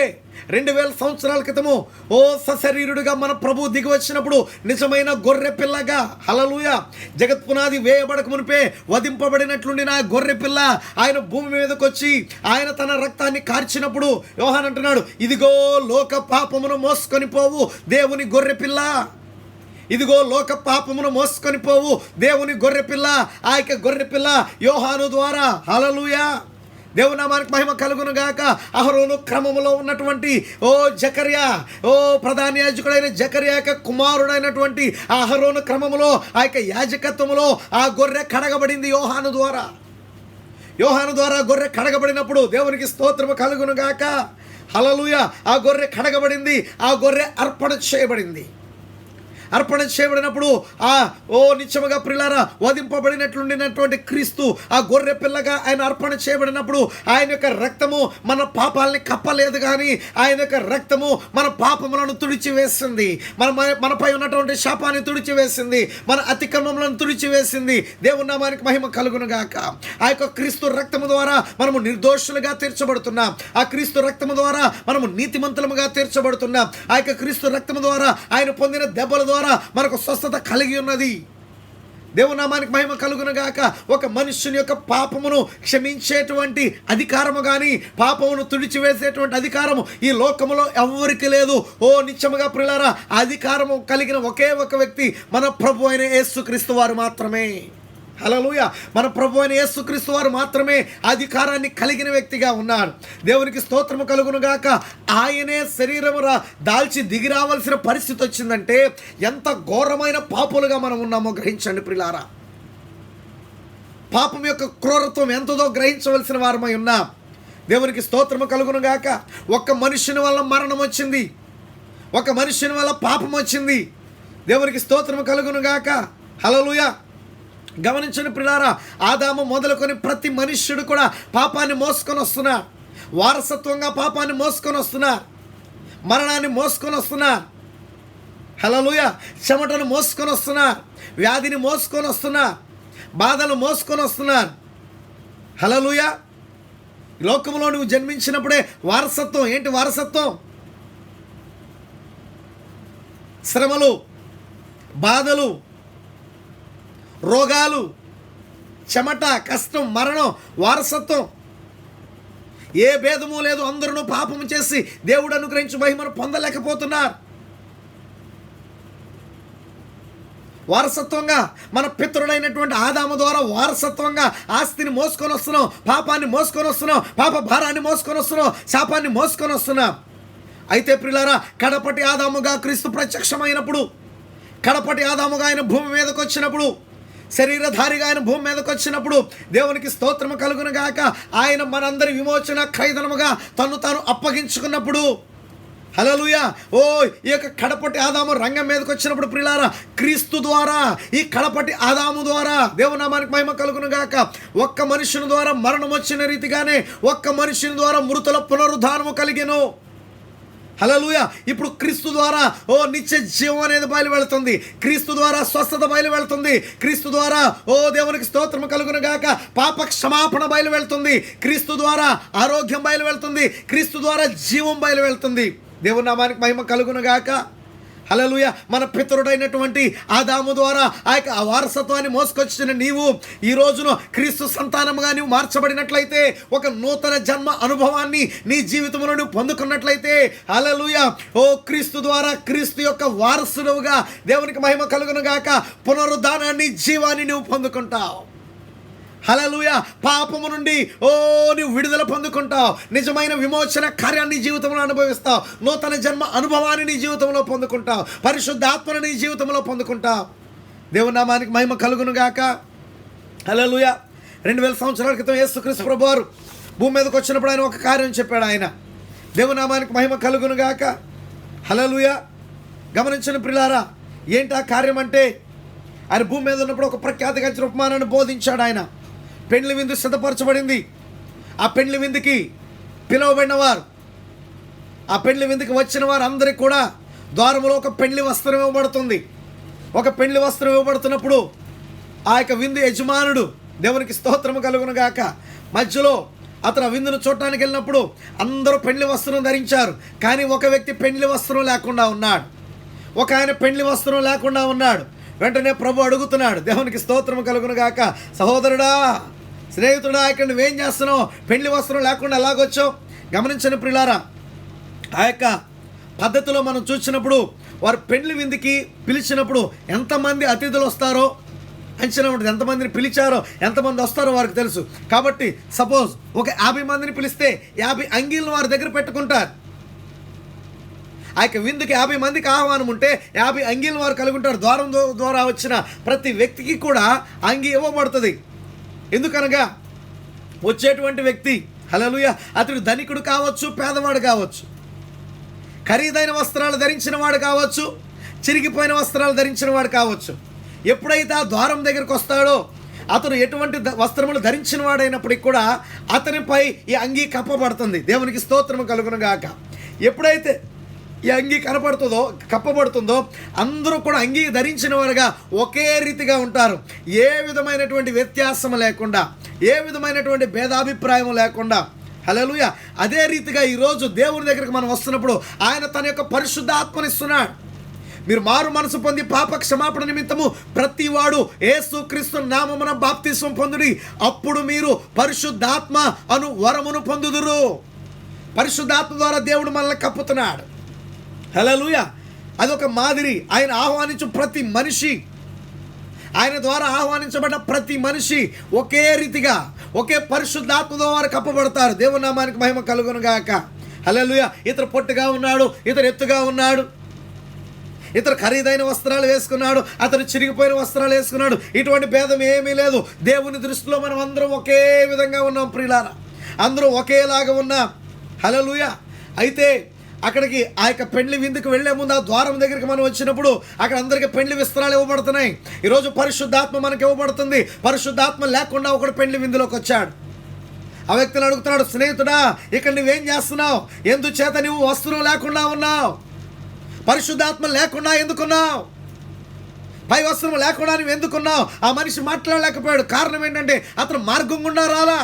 2000 సంవత్సరాల క్రితము ఓ సశరీరుడుగా మన ప్రభు దిగి వచ్చినప్పుడు నిజమైన గొర్రె పిల్లగా, హల్లెలూయా, జగత్ పునాది వేయబడక మునిపే వధింపబడినట్లుండి నా గొర్రె పిల్ల ఆయన భూమి మీదకి వచ్చి ఆయన తన రక్తాన్ని కార్చినప్పుడు యోహాన్ అంటున్నాడు, ఇదిగో లోక పాపమును మోసుకొని పోవు దేవుని గొర్రె పిల్ల, ఇదిగో లోక పాపమును మోసుకొని పోవు దేవుని గొర్రె పిల్ల. ఆ యొక్క గొర్రె పిల్ల యోహాను ద్వారా, హల్లెలూయా, దేవునామానికి మహిమ కలుగును గాక. అహరోను క్రమములో ఉన్నటువంటి జకర్యా, ప్రధాన యాజకుడైన జకర్యా యొక్క కుమారుడైనటువంటి అహరోను క్రమములో ఆ యొక్క యాజకత్వములో ఆ గొర్రె కడగబడింది యోహాను ద్వారా. యోహాను ద్వారా గొర్రె కడగబడినప్పుడు దేవునికి స్తోత్రము కలుగును గాక. హల్లెలూయా. ఆ గొర్రె కడగబడింది, ఆ గొర్రె అర్పణ చేయబడింది. అర్పణ చేయబడినప్పుడు నిత్యముగా ప్రియులారా వధింపబడినట్లుండినటువంటి క్రీస్తు ఆ గొర్రె పిల్లగా ఆయన అర్పణ చేయబడినప్పుడు ఆయన యొక్క రక్తము మన పాపాలని కప్పలేదు, కానీ ఆయన యొక్క రక్తము మన పాపములను తుడిచివేసింది, మనపై ఉన్నటువంటి శాపాన్ని తుడిచివేసింది, మన అతిక్రమములను తుడిచివేసింది. దేవుని నామానికి మహిమ కలుగును గాక. ఆ యొక్క క్రీస్తు రక్తము ద్వారా మనము నిర్దోషులుగా తీర్చబడుతున్నాం. ఆ క్రీస్తు రక్తము ద్వారా మనము నీతిమంతులముగా తీర్చబడుతున్నాం. ఆ యొక్క క్రీస్తు రక్తము ద్వారా ఆయన పొందిన దెబ్బల ద్వారా మనకు స్వస్థత కలిగి ఉన్నది. దేవునామానికి మహిమ కలుగును గాక. ఒక మనుష్యుని యొక్క పాపమును క్షమించేటువంటి అధికారము కానీ పాపమును తుడిచివేసేటువంటి అధికారము ఈ లోకములో ఎవరికి లేదు. నిత్యముగా ప్రియులారా, అధికారము కలిగిన ఒకే ఒక వ్యక్తి మన ప్రభు అయిన యేసుక్రీస్తు వారు మాత్రమే. హల్లెలూయా. మన ప్రభు అయిన యేసుక్రీస్తు వారు మాత్రమే అధికారాన్ని కలిగిన వ్యక్తిగా ఉన్నారు. దేవునికి స్తోత్రము కలుగును గాక. ఆయనే శరీరము దాల్చి దిగి రావాల్సిన పరిస్థితి వచ్చిందంటే ఎంత ఘోరమైన పాపులుగా మనం ఉన్నామో గ్రహించండి ప్రియులారా. పాపం యొక్క క్రూరత్వం ఎంతదో గ్రహించవలసిన వారమై ఉన్నాం. దేవునికి స్తోత్రము కలుగును గాక. ఒక్క మనుష్యుని వల్ల మరణం వచ్చింది, ఒక మనుష్యుని వల్ల పాపం వచ్చింది. దేవునికి స్తోత్రము కలుగును గాక. హల్లెలూయా. గమనించండి ప్రియులారా, ఆదాము మొదలుకొని ప్రతి మనుష్యుడు కూడా పాపాన్ని మోసుకొని వస్తున్నా, వారసత్వంగా పాపాన్ని మోసుకొని వస్తున్నా, మరణాన్ని మోసుకొని వస్తున్నా, హల్లెలూయా, చెమటను మోసుకొని వస్తున్నా, వ్యాధిని మోసుకొని వస్తున్నా, బాధలు మోసుకొని వస్తున్నా. హల్లెలూయా. లోకంలో నువ్వు జన్మించినప్పుడే వారసత్వం. ఏంటి వారసత్వం? శ్రమలు, బాధలు, రోగాలు, చెమట, కష్టం, మరణం, వారసత్వం, ఏ భేదము లేదు. అందరూ పాపము చేసి దేవుడు అనుగ్రహించి మహిమను పొందలేకపోతున్నారు. వారసత్వంగా మన పితరుడైనటువంటి ఆదాము ద్వారా వారసత్వంగా ఆస్తిని మోసుకొని వస్తున్నాం, పాపాన్ని మోసుకొని వస్తున్నాం, పాప భారాన్ని మోసుకొని వస్తున్నాం, శాపాన్ని మోసుకొని వస్తున్నాం. అయితే ప్రియులారా, కడపటి ఆదాముగా క్రీస్తు ప్రత్యక్షమైనప్పుడు, కడపటి ఆదాముగా ఆయన భూమి మీదకి వచ్చినప్పుడు, శరీరధారిగా ఆయన భూమి మీదకి వచ్చినప్పుడు దేవునికి స్తోత్రము కలుగును గాక, ఆయన మనందరి విమోచన ఖైదనముగా తను తాను అప్పగించుకున్నప్పుడు, హల్లెలూయా, ఓ ఈ యొక్క కడపటి ఆదాము రంగం మీదకి వచ్చినప్పుడు ప్రియులారా, క్రీస్తు ద్వారా, ఈ కడపటి ఆదాము ద్వారా దేవునామానికి మహిమ కలుగును గాక, ఒక్క మనుషుని ద్వారా మరణం వచ్చిన రీతిగానే ఒక్క మనుషుని ద్వారా మృతుల పునరుద్ధానము కలిగెను. హల్లెలూయా. ఇప్పుడు క్రీస్తు ద్వారా నిత్య జీవం అనేది బయలు వెళుతుంది, క్రీస్తు ద్వారా స్వస్థత బయలు వెళుతుంది, క్రీస్తు ద్వారా దేవునికి స్తోత్రం కలుగును గాక పాప క్షమాపణ బయలు వెళుతుంది, క్రీస్తు ద్వారా ఆరోగ్యం బయలు వెళుతుంది, క్రీస్తు ద్వారా జీవం బయలు వెళుతుంది. దేవుని నామానికి మహిమ కలుగును గాక. హల్లెలూయా. మన పితరుడైనటువంటి ఆదాము ద్వారా ఆ యొక్క వారసత్వాన్ని మోసుకొచ్చిన నీవు ఈ రోజున క్రీస్తు సంతానముగా నీవు మార్చబడినట్లయితే, ఒక నూతన జన్మ అనుభవాన్ని నీ జీవితంలో నువ్వు పొందుకున్నట్లయితే, హల్లెలూయా, క్రీస్తు ద్వారా క్రీస్తు యొక్క వారసుడుగా దేవునికి మహిమ కలుగును గాక పునరుద్ధానాన్ని, జీవాన్ని నువ్వు పొందుకుంటావు. హల్లెలూయా. పాపము నుండి నీవు విడుదల పొందుకుంటావు, నిజమైన విమోచన కార్యాన్ని నీ జీవితంలో అనుభవిస్తావు, నూతన జన్మ అనుభవాన్ని నీ జీవితంలో పొందుకుంటావు, పరిశుద్ధాత్మను నీ జీవితంలో పొందుకుంటావు. దేవుని నామానికి మహిమ కలుగును గాక. హల్లెలూయా. 2000 సంవత్సరాల క్రితం యేసుక్రీస్తు ప్రభువారు భూమి మీదకి వచ్చినప్పుడు ఆయన ఒక కార్యం చెప్పాడు. ఆయన దేవుని నామానికి మహిమ కలుగును గాక. హల్లెలూయా. గమనించిన ప్రియులారా, ఏంటి ఆ కార్యం అంటే, ఆయన భూమి మీద ఉన్నప్పుడు ఒక ప్రఖ్యాతిగాంచిన ఉపమానాన్ని బోధించాడు. ఆయన పెండ్లి విందు సిద్ధపరచబడింది. ఆ పెండ్లి విందుకి పిలువబడిన వారు, ఆ పెండ్లి విందుకి వచ్చిన వారు అందరికీ కూడా ద్వారములో ఒక పెండ్లి వస్త్రం ఇవ్వబడుతుంది. ఒక పెండ్లి వస్త్రం ఇవ్వబడుతున్నప్పుడు ఆ యొక్క విందు యజమానుడు దేవునికి స్తోత్రము కలుగును గాక మధ్యలో అతను ఆ విందును చూడటానికి వెళ్ళినప్పుడు అందరూ పెండ్లి వస్త్రం ధరించారు, కానీ ఒక వ్యక్తి పెండ్లి వస్త్రం లేకుండా ఉన్నాడు. ఒక ఆయన పెండ్లి వస్త్రం లేకుండా ఉన్నాడు. వెంటనే ప్రభు అడుగుతున్నాడు, దేవునికి స్తోత్రము కలుగును గాక, సహోదరుడా, స్నేహితుడా, ఇక్కడ నువ్వేం చేస్తున్నావు? పెండ్లి వస్త్రం లేకుండా ఎలాగొచ్చావు? గమనించని ప్రియులారా, ఆ యొక్క పద్ధతిలో మనం చూసినప్పుడు వారు పెండ్లి విందుకి పిలిచినప్పుడు ఎంతమంది అతిథులు వస్తారో అంచనా ఉంటుంది, ఎంతమందిని పిలిచారో ఎంతమంది వస్తారో వారికి తెలుసు. కాబట్టి సపోజ్ ఒక 50 మందిని పిలిస్తే 50 అంగీలను వారి దగ్గర పెట్టుకుంటారు. ఆ యొక్క విందుకి 50 మందికి ఆహ్వానం ఉంటే 50 అంగీలను వారు కలిగి ఉంటారు. ద్వారం ద్వారా వచ్చిన ప్రతి వ్యక్తికి కూడా అంగీ ఇవ్వబడుతుంది. ఎందుకనగా వచ్చేటువంటి వ్యక్తి, హల్లెలూయా, అతడు ధనికుడు కావచ్చు, పేదవాడు కావచ్చు, ఖరీదైన వస్త్రాలు ధరించిన వాడు కావచ్చు, చిరిగిపోయిన వస్త్రాలు ధరించిన వాడు కావచ్చు. ఎప్పుడైతే ఆ ద్వారం దగ్గరికి వస్తాడో అతను ఎటువంటి వస్త్రములు ధరించిన వాడైనప్పటికీ కూడా అతనిపై ఈ అంగీ కప్పబడుతుంది. దేవునికి స్తోత్రము కలుగును గాక. ఎప్పుడైతే ఈ అంగీ కప్పబడుతుందో అందరూ కూడా అంగీ ధరించిన వారుగా ఒకే రీతిగా ఉంటారు. ఏ విధమైనటువంటి వ్యత్యాసం లేకుండా, ఏ విధమైనటువంటి భేదాభిప్రాయం లేకుండా. హల్లెలూయా. అదే రీతిగా ఈరోజు దేవుని దగ్గరికి మనం వస్తున్నప్పుడు ఆయన తన యొక్క పరిశుద్ధాత్మనిస్తున్నాడు. మీరు మారు మనసు పొంది పాప క్షమాపణ నిమిత్తము ప్రతివాడు యేసుక్రీస్తు నామమున బాప్తిస్మం పొందుడి, అప్పుడు మీరు పరిశుద్ధాత్మ అను వరమును పొందుదురు. పరిశుద్ధాత్మ ద్వారా దేవుడు మనల్ని కప్పుతున్నాడు. హల్లెలూయా. అదొక మాదిరి. ఆయన ఆహ్వానించు ప్రతి మనిషి, ఆయన ద్వారా ఆహ్వానించబడ్డ ప్రతి మనిషి ఒకే రీతిగా ఒకే పరిశుద్ధాత్మ ద్వారా కప్పబడతారు. దేవుని నామానికి మహిమ కలుగును గాక. హల్లెలూయా. ఇతరు పొట్టుగా ఉన్నాడు, ఇతరు ఎత్తుగా ఉన్నాడు, ఇతరు ఖరీదైన వస్త్రాలు వేసుకున్నాడు, అతను చిరిగిపోయిన వస్త్రాలు వేసుకున్నాడు. ఇటువంటి భేదం ఏమీ లేదు. దేవుని దృష్టిలో మనం అందరం ఒకే విధంగా ఉన్నాం ప్రియులారా, అందరూ ఒకేలాగా ఉన్నాం. హల్లెలూయా. అయితే అక్కడికి ఆ యొక్క పెండ్లి విందుకు వెళ్లే ముందు ఆ ద్వారం దగ్గరికి మనం వచ్చినప్పుడు అక్కడ అందరికీ పెండ్లి వస్త్రాలు ఇవ్వబడుతున్నాయి. ఈరోజు పరిశుద్ధాత్మ మనకి ఇవ్వబడుతుంది. పరిశుద్ధాత్మ లేకుండా ఒకడు పెండ్లి విందులోకి వచ్చాడు. ఆ వ్యక్తిని అడుగుతున్నాడు, స్నేహితుడా, ఇక్కడ నువ్వేం చేస్తున్నావు? ఎందుచేత నువ్వు వస్త్రం లేకుండా ఉన్నావు? పరిశుద్ధాత్మ లేకుండా ఎందుకున్నావు? పై వస్త్రం లేకుండా నువ్వు ఎందుకున్నావు? ఆ మనిషి మాట్లాడలేకపోయాడు. కారణం ఏంటంటే అతను మార్గం గుండా రాలా,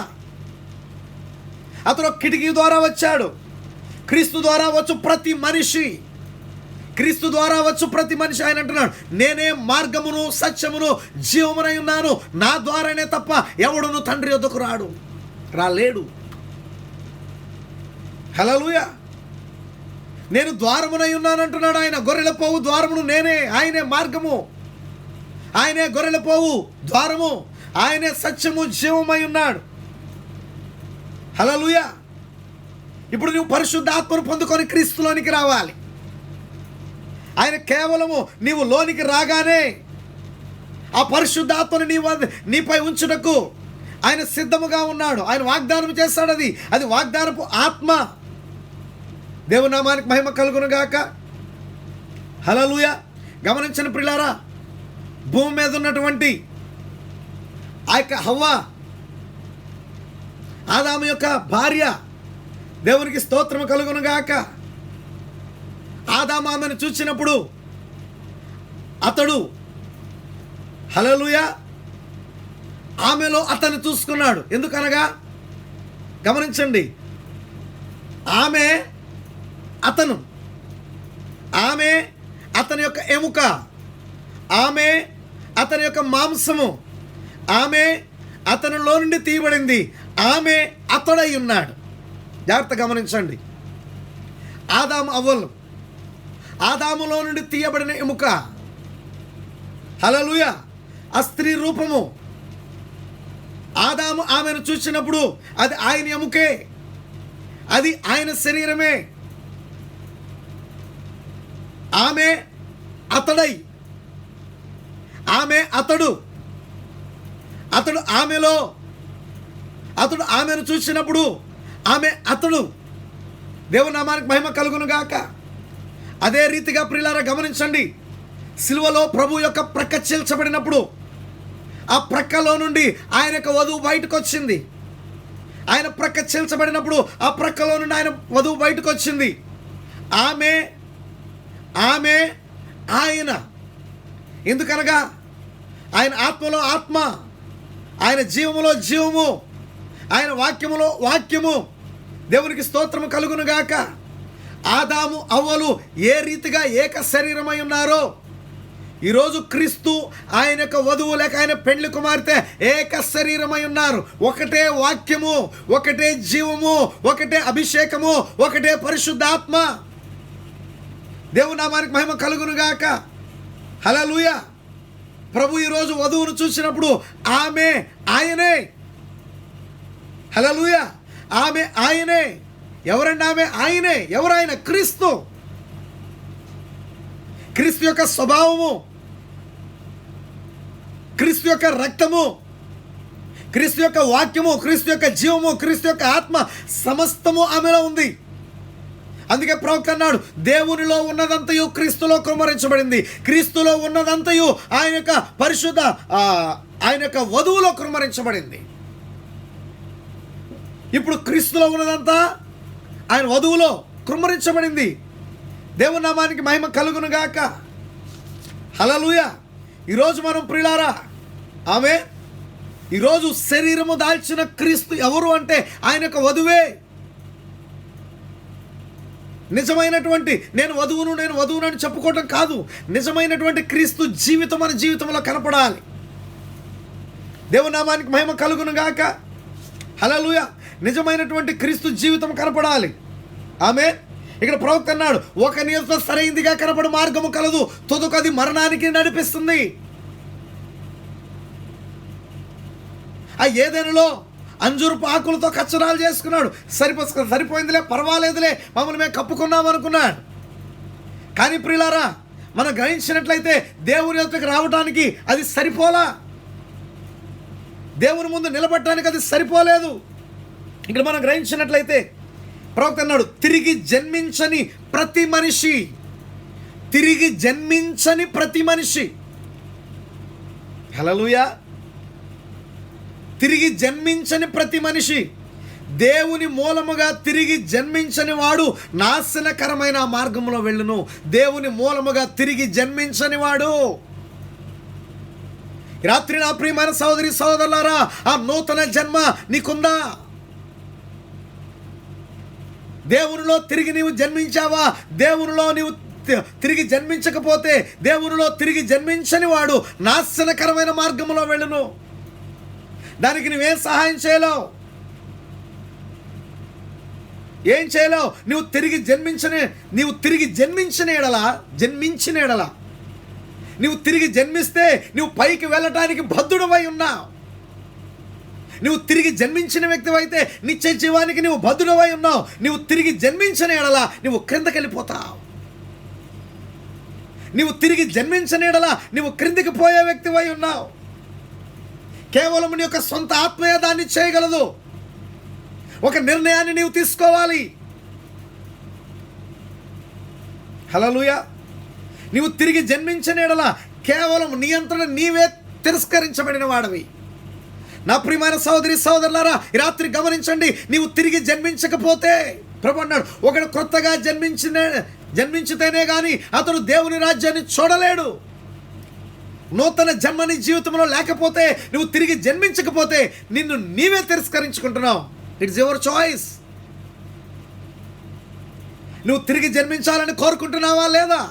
అతను కిటికీ ద్వారా వచ్చాడు. క్రీస్తు ద్వారా వచ్చు ప్రతి మనిషి క్రీస్తు ద్వారా వచ్చు ప్రతి మనిషి, ఆయన అంటున్నాడు, నేనే మార్గమును సత్యమును జీవమునై ఉన్నాను, నా ద్వారానే తప్ప ఎవడును తండ్రి యొద్దకు రాలేడు. హల్లెలూయా. నేను ద్వారమునై ఉన్నాను అంటున్నాడు ఆయన. గొర్రెల పోవు ద్వారమును నేనే, ఆయనే మార్గము, ఆయనే గొర్రెల పోవు ద్వారము, ఆయనే సత్యము జీవమై ఉన్నాడు. హల్లెలూయా. ఇప్పుడు నువ్వు పరిశుద్ధాత్మను పొందుకొని క్రీస్తులోనికి రావాలి. ఆయన కేవలము నీవు లోనికి రాగానే ఆ పరిశుద్ధాత్మను నీపై ఉంచుటకు ఆయన సిద్ధముగా ఉన్నాడు. ఆయన వాగ్దానం చేస్తాడు. అది వాగ్దానపు ఆత్మ. దేవుని నామానికి మహిమ కలుగును గాక. హల్లెలూయా. గమనించండి ప్రియులారా, భూమి మీద ఉన్నటువంటి ఆ యొక్క హవ్వ, ఆదాము యొక్క భార్య, దేవునికి స్తోత్రము కలుగును గాక. ఆదాము ఆమెను చూసినప్పుడు అతడు, హల్లెలూయా, ఆమెలో అతను చూసుకున్నాడు. ఎందుకనగా గమనించండి, ఆమె అతను, ఆమె అతని యొక్క ఎముక, ఆమె అతని యొక్క మాంసము, ఆమె అతనిలో నుండి తీయబడింది, ఆమె అతడై ఉన్నాడు. జాగ్రత్త గమనించండి. ఆదాము అవ్వలు, ఆదాములో నుండి తీయబడిన ఎముక, హల్లెలూయా, ఆ స్త్రీ రూపము. ఆదాము ఆమెను చూసినప్పుడు అది ఆయన ఎముకే, అది ఆయన శరీరమే. ఆమె అతడై, ఆమె అతడు, అతడు ఆమెలో, అతడు ఆమెను చూసినప్పుడు ఆమె అతడు. దేవుని నామానికి మహిమ కలుగును గాక. అదే రీతిగా ప్రియులారా గమనించండి, సిలువలో ప్రభు యొక్క ప్రక్క చీల్చబడినప్పుడు ఆ ప్రక్కలో నుండి ఆయన యొక్క వధువు బయటకు వచ్చింది. ఆయన ప్రక్క చీల్చబడినప్పుడు ఆ ప్రక్కలో నుండి ఆయన వధువు బయటకు వచ్చింది. ఆమె ఆయన. ఎందుకనగా ఆయన ఆత్మలో ఆత్మ, ఆయన జీవములో జీవము, ఆయన వాక్యములో వాక్యము. దేవునికి స్తోత్రము కలుగును గాక. ఆదాము అవ్వలు ఏ రీతిగా ఏక శరీరమై ఉన్నారో, ఈరోజు క్రీస్తు ఆయన యొక్క వధువు లేక ఆయన పెండ్లి కుమార్తె ఏక శరీరమై ఉన్నారు. ఒకటే వాక్యము, ఒకటే జీవము, ఒకటే అభిషేకము, ఒకటే పరిశుద్ధాత్మ. దేవుని నామానికి మహిమ కలుగును గాక. హల్లెలూయా. ప్రభు ఈరోజు వధువును చూసినప్పుడు ఆమె ఆయనే. హల్లెలూయా. ఆమె ఆయనే. ఎవరండి ఆమె? ఆయనే. ఎవరాయన? క్రీస్తు. క్రీస్తు యొక్క స్వభావము, క్రీస్తు యొక్క రక్తము, క్రీస్తు యొక్క వాక్యము, క్రీస్తు యొక్క జీవము, క్రీస్తు యొక్క ఆత్మ సమస్తము ఆమెలో ఉంది. అందుకే ప్రవక్త అన్నాడు, దేవునిలో ఉన్నదంతయు క్రీస్తులో కుమ్మరించబడింది. క్రీస్తులో ఉన్నదంతయు ఆయన యొక్క పరిశుద్ధ, ఆయన యొక్క వధువులో కుమ్మరించబడింది. ఇప్పుడు క్రీస్తులో ఉన్నదంతా ఆయన వధువులో కుమ్మరించబడింది. దేవుని నామానికి మహిమ కలుగును గాక. హల్లెలూయా. ఈరోజు మనం ప్రియులారా, ఆమె ఈరోజు శరీరము దాల్చిన క్రీస్తు ఎవరు అంటే ఆయన యొక్క వధువే. నిజమైనటువంటి నేను వధువును అని చెప్పుకోవటం కాదు, నిజమైనటువంటి క్రీస్తు జీవితం మన జీవితంలో కనపడాలి. దేవుని నామానికి మహిమ కలుగును గాక. హల్లెలూయా. నిజమైనటువంటి క్రీస్తు జీవితం కనపడాలి. ఆమె ఇక్కడ ప్రవక్త అన్నాడు, ఒక నీతో సరైందిగా కనపడు మార్గము కలదు, తుదకది మరణానికి నడిపిస్తుంది. ఆ ఏదైనాలో అంజూరపు ఆకులతో కచ్చరాలు చేసుకున్నాడు. సరిపోయిందిలే, పర్వాలేదులే, మమ్మల్ని మేము కప్పుకున్నాం అనుకున్నాడు. కానీ ప్రియులారా, మనం గ్రహించినట్లయితే దేవుని యొద్దకు రావడానికి అది సరిపోలా, దేవుని ముందు నిలబడటానికి అది సరిపోలేదు. ఇక్కడ మనం గ్రహించినట్లయితే ప్రవక్త అన్నాడు, తిరిగి జన్మించని ప్రతి మనిషి, తిరిగి జన్మించని ప్రతి మనిషి, హల్లెలూయా, తిరిగి జన్మించని ప్రతి మనిషి, దేవుని మూలముగా తిరిగి జన్మించని వాడు నాశనకరమైన మార్గంలో వెళ్ళును. దేవుని మూలముగా తిరిగి జన్మించని వాడు. రాత్రి నా ప్రియమైన సహోదరి సహోదరులారా, ఆ నూతన జన్మ నీకుందా? దేవునిలో తిరిగి నీవు జన్మించావా? దేవునిలో నీవు తిరిగి జన్మించకపోతే, దేవునిలో తిరిగి జన్మించని వాడు నాశనకరమైన మార్గంలో వెళ్ళును. దానికి నువ్వేం సహాయం చేయలేవు, ఏం చేయలేవు. నువ్వు తిరిగి జన్మించిన ఎడల నువ్వు తిరిగి జన్మిస్తే నువ్వు పైకి వెళ్ళటానికి బద్ధుడవై ఉన్నావు. నువ్వు తిరిగి జన్మించిన వ్యక్తివైతే నిత్య జీవానికి నువ్వు బద్ధుడవై ఉన్నావు. నువ్వు తిరిగి జన్మించిన ఎడల నువ్వు క్రిందకి వెళ్ళిపోతావు. నువ్వు తిరిగి జన్మించిన ఎడల నువ్వు క్రిందికి పోయే వ్యక్తివై ఉన్నావు. కేవలం నీ యొక్క సొంత ఆత్మీయ దాన్ని చేయగలదు. ఒక నిర్ణయాన్ని నీవు తీసుకోవాలి. హల్లెలూయా. నీవు తిరిగి జన్మించిన ఎడల కేవలం నీ అంతటా నీవే తిరస్కరించబడిన వాడివి. నా ప్రియమైన సహోదరి సహోదరులారా, ఈ రాత్రి గమనించండి. నీవు తిరిగి జన్మించకపోతే, ప్రభు అన్నాడు, ఒకడు కొత్తగా జన్మించితేనే కానీ అతడు దేవుని రాజ్యాన్ని చూడలేడు. నూతన జన్మ నీ జీవితంలో లేకపోతే, నువ్వు తిరిగి జన్మించకపోతే నిన్ను నీవే తిరస్కరించుకుంటున్నావు. It's your choice. నువ్వు తిరిగి జన్మించాలని కోరుకుంటున్నావా లేదా?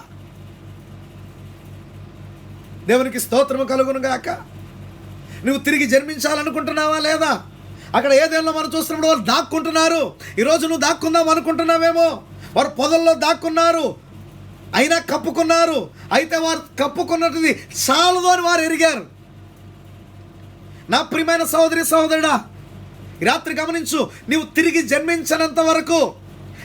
దేవునికి స్తోత్రము కలుగును గాక. నువ్వు తిరిగి జన్మించాలనుకుంటున్నావా లేదా? అక్కడ ఏదేళ్ళలో మనం చూస్తున్నప్పుడు వాళ్ళు దాక్కుంటున్నారు. ఈరోజు నువ్వు దాక్కుందాం అనుకుంటున్నావేమో. వారు పొదల్లో దాక్కున్నారు, అయినా కప్పుకున్నారు. అయితే వారు కప్పుకున్నది చాలదు అని వారు ఎరిగారు. నా ప్రియమైన సహోదరి సహోదరుడా, ఈ రాత్రి గమనించు. నీవు తిరిగి జన్మించనంత వరకు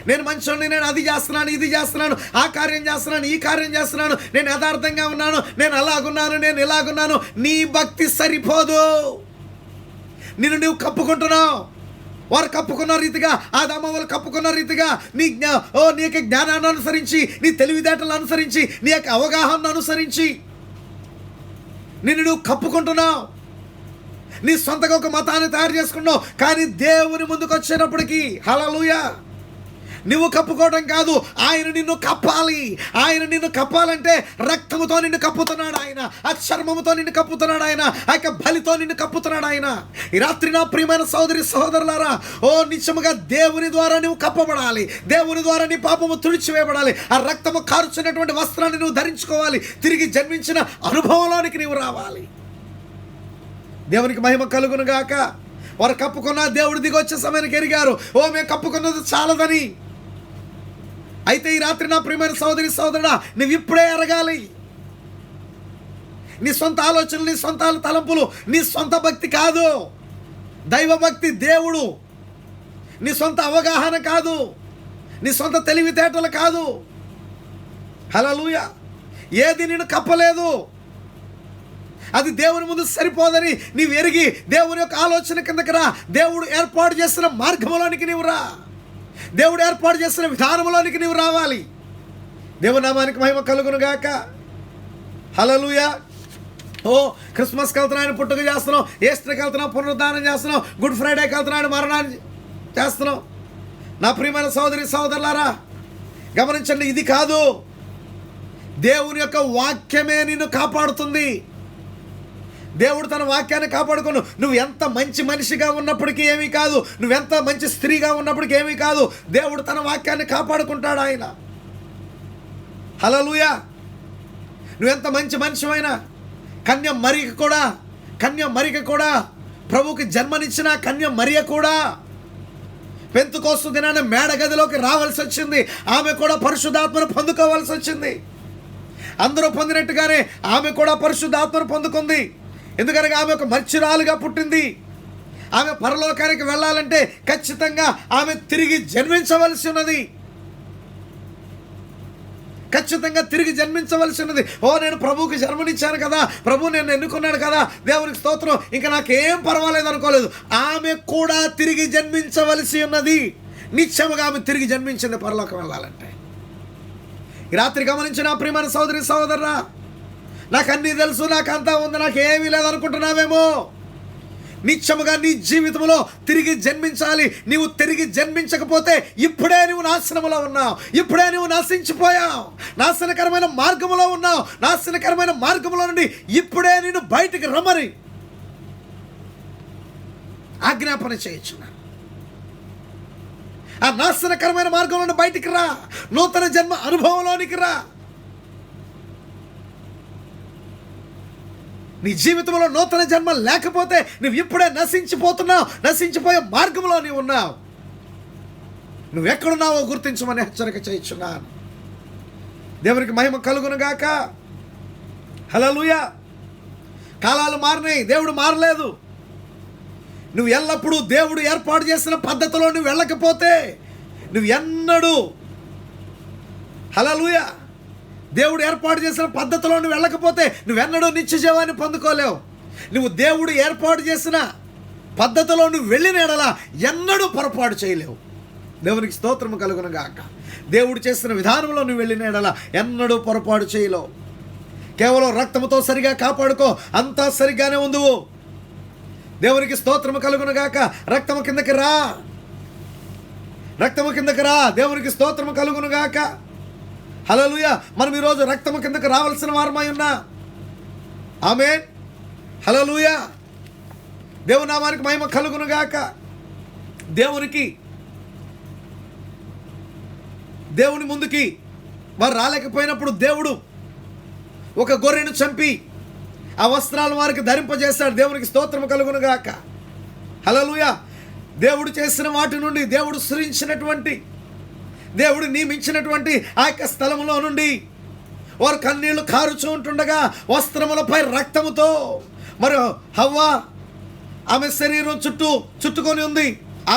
నేను మంచోడిని, నేను అది చేస్తున్నాను, ఇది చేస్తున్నాను, ఆ కార్యం చేస్తున్నాను, ఈ కార్యం చేస్తున్నాను, నేను యథార్థంగా ఉన్నాను, నేను అలాగున్నాను, నేను ఇలాగున్నాను, నీ భక్తి సరిపోదు. నిన్ను నువ్వు కప్పుకుంటున్నావు. వారు కప్పుకున్న రీతిగా, ఆ దమ్మలు కప్పుకున్న రీతిగా నీ యొక్క జ్ఞానాన్ని అనుసరించి, నీ తెలివితేటలను అనుసరించి, నీ యొక్క అవగాహనను అనుసరించి నిన్ను నువ్వు కప్పుకుంటున్నావు. నీ సొంతగా ఒక మతాన్ని తయారు చేసుకున్నావు. కానీ దేవుని ముందుకు వచ్చేటప్పటికి, హల్లెలూయా, నువ్వు కప్పుకోవడం కాదు, ఆయన నిన్ను కప్పాలి. ఆయన నిన్ను కప్పాలంటే రక్తముతో నిన్ను కప్పుతున్నాడు ఆయన, ఆ చర్మముతో నిన్ను కప్పుతున్నాడు ఆయన, ఆ యొక్క బలితో నిన్ను కప్పుతున్నాడు ఆయన. ఈ రాత్రి నా ప్రియమైన సహోదరి సహోదరులారా, నిజముగా దేవుని ద్వారా నువ్వు కప్పబడాలి. దేవుని ద్వారా నీ పాపము తుడిచివేయబడాలి. ఆ రక్తము కారుచున్నటువంటి వస్త్రాన్ని నువ్వు ధరించుకోవాలి. తిరిగి జన్మించిన అనుభవంలోనికి నీవు రావాలి. దేవునికి మహిమ కలుగును గాక. వారు కప్పుకున్న దేవుడు దిగి వచ్చే సమయానికి ఎరిగారు, మేము కప్పుకున్నది చాలదని. అయితే ఈ రాత్రి నా ప్రియమైన సహోదరి సహోదరుడా, నువ్వు ఇప్పుడే ఎరగాలి. నీ సొంత ఆలోచనలు, నీ సొంత తలంపులు, నీ సొంత భక్తి కాదు, దైవభక్తి, దేవుడు. నీ సొంత అవగాహన కాదు, నీ సొంత తెలివితేటలు కాదు. హల్లెలూయా. ఏది నిన్ను కప్పలేదు. అది దేవుని ముందు సరిపోదని నీవు ఎరిగి దేవుని యొక్క ఆలోచన కిందకి రా. దేవుడు ఏర్పాటు చేసిన మార్గంలోనికి నీవు రా. దేవుడు ఏర్పాటు చేసిన విధానంలోనికి నీవు రావాలి. దేవుని నామానికి మహిమ కలుగును గాక. హల్లెలూయా. క్రిస్మస్కి వెళ్తున్నాను, పుట్టుక చేస్తున్నాం, ఈస్టర్కి వెళ్తున్నాం, పునరుద్ధానం చేస్తున్నాం, గుడ్ ఫ్రైడేకి వెళ్తున్నాడు, మరణాన్ని చేస్తున్నాం. నా ప్రియమైన సహోదరి సహోదరులారా, గమనించండి, ఇది కాదు. దేవుని యొక్క వాక్యమే నిన్ను కాపాడుతుంది. దేవుడు తన వాక్యాన్ని కాపాడుకోను. నువ్వు ఎంత మంచి మనిషిగా ఉన్నప్పటికీ ఏమీ కాదు, నువ్వెంత మంచి స్త్రీగా ఉన్నప్పటికీ ఏమీ కాదు. దేవుడు తన వాక్యాన్ని కాపాడుకుంటాడు ఆయన. హల్లెలూయా. నువ్వెంత మంచి మనిషివైనా, కన్య మరియ కూడా ప్రభువుకి జన్మనిచ్చిన కన్య మరియ కూడా పెంతెకోస్తు దినాన మేడ గదిలోకి రావాల్సి వచ్చింది. ఆమె కూడా పరిశుద్ధాత్మను పొందుకోవాల్సి వచ్చింది. అందరూ పొందినట్టుగానే ఆమె కూడా పరిశుద్ధాత్మను పొందుకుంది. ఎందుకనగా ఆమె ఒక మర్చురాలుగా పుట్టింది. ఆమె పరలోకానికి వెళ్ళాలంటే ఖచ్చితంగా ఆమె తిరిగి జన్మించవలసి ఉన్నది. ఖచ్చితంగా తిరిగి జన్మించవలసి ఉన్నది. నేను ప్రభువుకి జన్మనిచ్చాను కదా, ప్రభు నేను ఎన్నుకున్నాడు కదా, దేవునికి స్తోత్రం, ఇంకా నాకేం పర్వాలేదు అనుకోలేదు. ఆమె కూడా తిరిగి జన్మించవలసి ఉన్నది. నిత్యముగా ఆమె తిరిగి జన్మించింది పరలోకం వెళ్ళాలంటే. ఈ రాత్రి గమనించిన ప్రియమైన సహోదరి సహోదరురా, నాకు అన్నీ తెలుసు, నాకు అంతా ఉంది, నాకేమీ లేదనుకుంటున్నావేమో. నిత్యముగా నీ జీవితంలో తిరిగి జన్మించాలి. నీవు తిరిగి జన్మించకపోతే ఇప్పుడే నువ్వు నాశనములో ఉన్నావు, ఇప్పుడే నువ్వు నశించిపోయావు, నాశనకరమైన మార్గములో ఉన్నావు. నాశనకరమైన మార్గములో నుండి ఇప్పుడే నేను బయటికి రమ్మని ఆజ్ఞాపన చేయొచ్చు. ఆ నాశనకరమైన మార్గంలో బయటికి రా, నూతన జన్మ అనుభవంలోనికి రా. నీ జీవితంలో నూతన జన్మ లేకపోతే నువ్వు ఇప్పుడే నశించిపోతున్నావు, నశించిపోయే మార్గంలో నీవు ఉన్నావు. నువ్వెక్కడున్నావో గుర్తించమని హెచ్చరిక చేయించున్నాను. దేవునికి మహిమ కలుగునుగాక. హల్లెలూయా. కాలాలు మారినాయి, దేవుడు మారలేదు. నువ్వు ఎల్లప్పుడూ దేవుడు ఏర్పాటు చేసిన పద్ధతిలో నువ్వు వెళ్ళకపోతే నువ్వు ఎన్నడూ, హల్లెలూయా, దేవుడు ఏర్పాటు చేసిన పద్ధతిలో నువ్వు వెళ్ళకపోతే నువ్వెన్నడూ నిత్య జీవాన్ని పొందుకోలేవు. నువ్వు దేవుడు ఏర్పాటు చేసిన పద్ధతిలో నువ్వు వెళ్ళిన ఎడల ఎన్నడూ పొరపాటు చేయలేవు. దేవునికి స్తోత్రము కలుగునుగాక. దేవుడు చేసిన విధానంలో నువ్వు వెళ్ళిన ఎడల ఎన్నడూ పొరపాటు చేయలేవు. కేవలం రక్తముతో సరిగా కాపాడుకో, అంతా సరిగానే ఉందువు. దేవునికి స్తోత్రము కలుగునుగాక. రక్తము కిందకి రా, రక్తము కిందకి రా. దేవునికి స్తోత్రము కలుగునుగాక. హల్లెలూయా. మనం ఈరోజు రక్తము కిందకి రావాల్సిన వారమై ఉన్నా. ఆమేన్. హల్లెలూయా. దేవుని నామానికి మహిమ కలుగునుగాక. దేవుని ముందుకి వారు రాలేకపోయినప్పుడు దేవుడు ఒక గొర్రెను చంపి ఆ వస్త్రాలు వారికి ధరింపజేస్తాడు. దేవునికి స్తోత్రము కలుగునుగాక. హల్లెలూయా. దేవుడు చేసిన వాటి నుండి, దేవుడు సృజించినటువంటి, దేవుడు నియమించినటువంటి ఆ యొక్క స్థలములో నుండి వారు కన్నీళ్లు కారుచూ ఉంటుండగా వస్త్రములపై రక్తముతో మరి హవ్వ ఆమె శరీరం చుట్టుకొని ఉంది.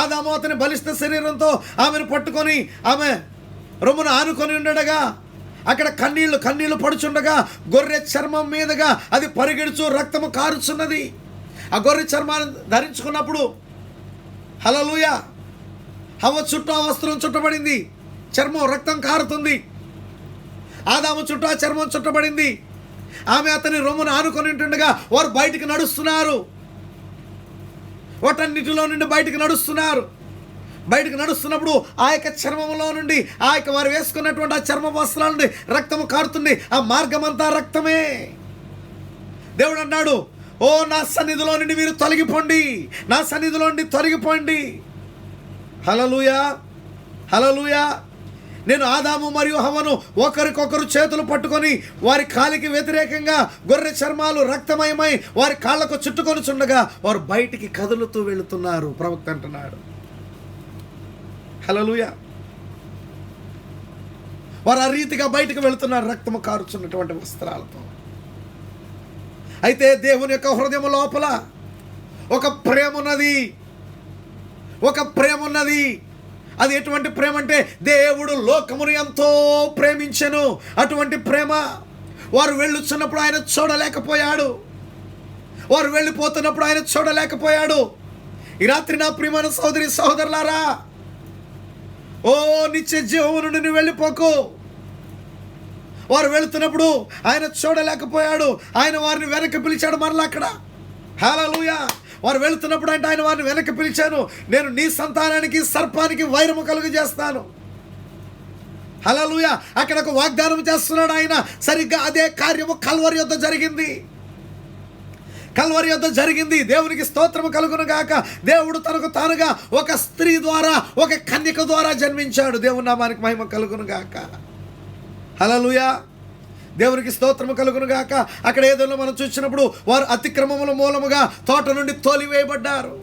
ఆదాము అతని బలిష్ట శరీరంతో ఆమెను పట్టుకొని ఆమె రొమ్మును ఆనుకొని ఉండగా అక్కడ కన్నీళ్లు పడుచుండగా గొర్రె చర్మం మీదుగా అది పరిగెడుచు రక్తము కారుచున్నది. ఆ గొర్రె చర్మాన్ని ధరించుకున్నప్పుడు హల్లెలూయా, హవ్వ చుట్టూ ఆ వస్త్రం చుట్టబడింది, చర్మం రక్తం కారుతుంది. ఆదాము చుట్టూ ఆ చర్మం చుట్టబడింది. ఆమె అతని రొమ్మును ఆనుకొని ఉంటుండగా వారు బయటికి నడుస్తున్నారు. వాటన్నిటిలో నుండి బయటికి నడుస్తున్నప్పుడు ఆ యొక్క చర్మంలో నుండి, ఆ యొక్క వారు వేసుకున్నటువంటి ఆ చర్మ వస్త్రాల నుండి రక్తము కారుతుంది. ఆ మార్గం అంతా రక్తమే. దేవుడు అన్నాడు, ఓ నా సన్నిధిలో నుండి మీరు తొలగిపోండి, నా సన్నిధిలో నుండి తొలగిపోండి. హల్లెలూయా, హల్లెలూయా. నేను ఆదాము మరియు హవ్వను ఒకరికొకరు చేతులు పట్టుకొని వారి కాలికి వ్యతిరేకంగా గొర్రె చర్మాలు రక్తమయమై వారి కాళ్ళకు చుట్టుకొని చుండగా వారు బయటికి కదులుతూ వెళుతున్నారు. ప్రవక్త అంటున్నాడు. హల్లెలూయా. వారు ఆ రీతిగా బయటకు వెళుతున్నారు రక్తము కారుచున్నటువంటి వస్త్రాలతో. అయితే దేవుని యొక్క హృదయం లోపల ఒక ప్రేమ ఉన్నది. అది ఎటువంటి ప్రేమ అంటే దేవుడు లోకమును ఎంతో ప్రేమించెను. అటువంటి ప్రేమ. వారు వెళ్ళుచున్నప్పుడు ఆయన చూడలేకపోయాడు, వారు వెళ్ళిపోతున్నప్పుడు ఆయన చూడలేకపోయాడు. ఈ రాత్రి నా ప్రియమైన సహోదరి సహోదరులారా, ఓ నిత్య జీవము నుండి నువ్వు వెళ్ళిపోకు. వారు వెళుతున్నప్పుడు ఆయన చూడలేకపోయాడు. ఆయన వారిని వెనక్కి పిలిచాడు మరలా అక్కడ. హల్లెలూయా. వారు వెళుతున్నప్పుడు అంటే ఆయన వారిని వెనక్కి పిలిచాను, నేను నీ సంతానానికి సర్పానికి వైరము కలుగజేస్తాను. హల్లెలూయా. అక్కడ ఒక వాగ్దానం చేస్తున్నాడు ఆయన. సరిగ్గా అదే కార్యము కల్వరి యొద్ద జరిగింది. దేవునికి స్తోత్రము కలుగునుగాక. దేవుడు తనకు తానుగా ఒక స్త్రీ ద్వారా, ఒక కన్యక ద్వారా జన్మించాడు. దేవుని నామానికి మహిమ కలుగునుగాక. హల్లెలూయా. దేవునికి స్తోత్రము కలుగునుగాక. అక్కడ ఏదైనా మనం చూసినప్పుడు వారు అతిక్రమముల మూలముగా తోట నుండి తోలివేయబడ్డారు.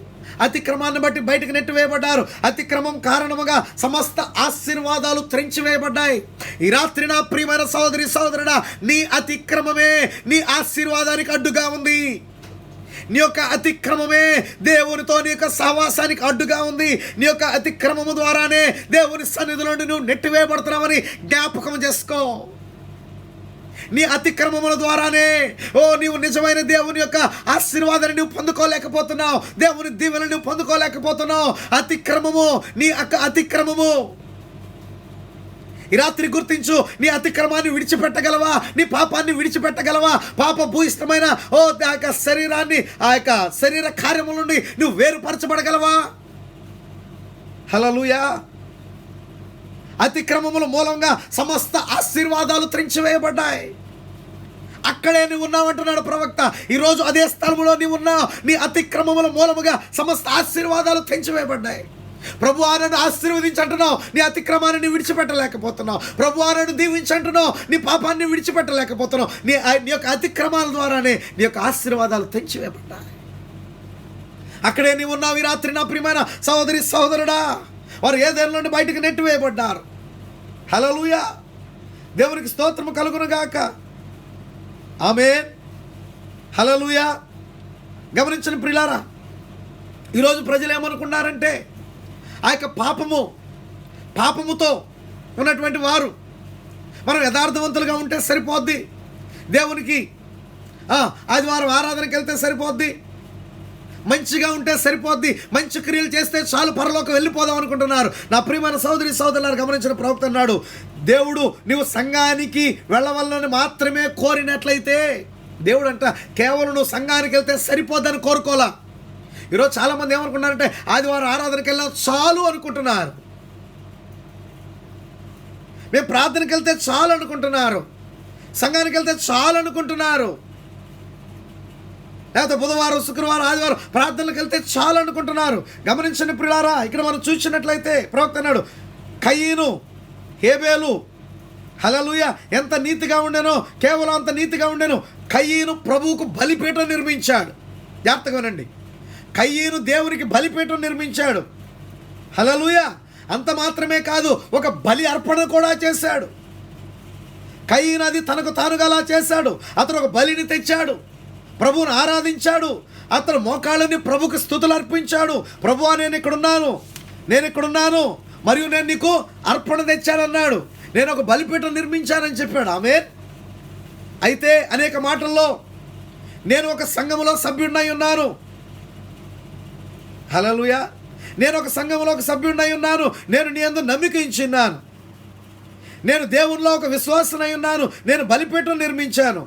అతిక్రమాన్ని బట్టి బయటకు నెట్టివేయబడ్డారు. అతిక్రమం కారణముగా సమస్త ఆశీర్వాదాలు త్రెంచివేయబడ్డాయి. ఈ రాత్రి నా ప్రియమైన సహోదరి సహోదరుడా, నీ అతిక్రమమే నీ ఆశీర్వాదానికి అడ్డుగా ఉంది. నీ యొక్క అతిక్రమమే దేవునితో నీ యొక్క సహవాసానికి అడ్డుగా ఉంది. నీ యొక్క అతిక్రమము ద్వారానే దేవుని సన్నిధిలో నుండి నువ్వు నెట్టివేయబడుతున్నావని జ్ఞాపకం చేసుకో. నీ అతిక్రమముల ద్వారానే నీవు నిజమైన దేవుని యొక్క ఆశీర్వాదాన్ని నువ్వు పొందుకోలేకపోతున్నావు, దేవుని దీవెనని నువ్వు పొందుకోలేకపోతున్నావు. నీ అతిక్రమము. ఈ రాత్రి గుర్తించు, నీ అతిక్రమాన్ని విడిచిపెట్టగలవా? నీ పాపాన్ని విడిచిపెట్టగలవా? పాప భూయిష్టమైన ఆ యొక్క శరీరాన్ని, ఆ యొక్క శరీర కార్యముల నుండి నువ్వు వేరుపరచబడగలవా? హల్లెలూయా. అతిక్రమముల మూలంగా సమస్త ఆశీర్వాదాలు త్రెంచివేయబడ్డాయి. అక్కడే నువ్వు ఉన్నావంటున్నాడు ప్రవక్త. ఈరోజు అదే స్థలంలో నీవు ఉన్నావు. నీ అతిక్రమముల మూలముగా సమస్త ఆశీర్వాదాలు త్రెంచివేయబడ్డాయి. ప్రభువా నన్ను ఆశీర్వదించంటున్నావు, నీ అతిక్రమాన్ని నీ విడిచిపెట్టలేకపోతున్నావు. ప్రభువా నన్ను దీవించంటున్నావు, నీ పాపాన్ని విడిచిపెట్టలేకపోతున్నావు. నీ యొక్క అతిక్రమాల ద్వారానే నీ యొక్క ఆశీర్వాదాలు తెంచివేయబడ్డాయి. అక్కడే నీవు ఉన్నావు ఈ రాత్రి నా ప్రియమైన సహోదరి సహోదరుడా. వారు ఏదేళ్ళ నుండి బయటకు నెట్టివేయబడ్డారు. హల్లెలూయా, దేవునికి స్తోత్రము కలుగును గాక. ఆమేన్, హల్లెలూయా. గమనించండి ప్రియులారా, ఈరోజు ప్రజలు ఏమనుకున్నారంటే ఆ యొక్క పాపముతో ఉన్నటువంటి వారు మనం యథార్థవంతులుగా ఉంటే సరిపోద్ది, దేవునికి ఆదివారం ఆరాధనకి వెళ్తే సరిపోద్ది, మంచిగా ఉంటే సరిపోద్ది, మంచి క్రియలు చేస్తే చాలు పరలోకి వెళ్ళిపోదాం అనుకుంటున్నారు. నా ప్రియమైన సహోదరి సహోదరులారు, గమనించిన ప్రవక్త అన్నాడు, దేవుడు నీవు సంఘానికి వెళ్ళవల్లని మాత్రమే కోరినట్లయితే, దేవుడు అంట కేవలం నువ్వు సంఘానికి వెళ్తే సరిపోద్దని కోరుకోలా. ఈరోజు చాలామంది ఏమనుకున్నారంటే ఆదివారం ఆరాధనకి వెళ్ళినా చాలు అనుకుంటున్నారు, మేము ప్రార్థనకి వెళ్తే చాలు అనుకుంటున్నారు, సంఘానికి వెళ్తే చాలు అనుకుంటున్నారు, లేకపోతే బుధవారం శుక్రవారం ఆదివారం ప్రార్థనలకు వెళ్తే చాలు అనుకుంటున్నారు. గమనించండి ప్రియులారా, ఇక్కడ మనం చూసినట్లయితే ప్రవక్త అన్నాడు, కయీను హేబేలు హల్లెలూయా ఎంత నీతిగా ఉండేనో, కేవలం అంత నీతిగా ఉండేను. కయీను ప్రభువుకు బలిపీఠం నిర్మించాడు. జాగ్రత్తగా వినండి, కయీను దేవునికి బలిపీఠం నిర్మించాడు. హల్లెలూయా, అంత మాత్రమే కాదు, ఒక బలి అర్పణ కూడా చేశాడు. కయీను అది తనకు తానుగా అలా చేశాడు. అతను ఒక బలిని తెచ్చాడు, ప్రభువును ఆరాధించాడు, అతను మోకాళ్ళని ప్రభుకు స్తుతులు అర్పించాడు. ప్రభువా నేను ఇక్కడున్నాను మరియు నేను నీకు అర్పణ తెచ్చానన్నాడు, నేను ఒక బలిపీఠం నిర్మించానని చెప్పాడు. ఆమేన్. అయితే అనేక మాటల్లో నేను ఒక సంఘములో సభ్యుడినై ఉన్నాను, హల్లెలూయా, నేను ఒక సంఘంలో ఒక సభ్యుడినై ఉన్నాను, నేను నీ యందు నమ్మిక ఉంచున్నాను, నేను దేవునిలో ఒక విశ్వాసనై ఉన్నాను, నేను బలిపీఠం నిర్మించాను,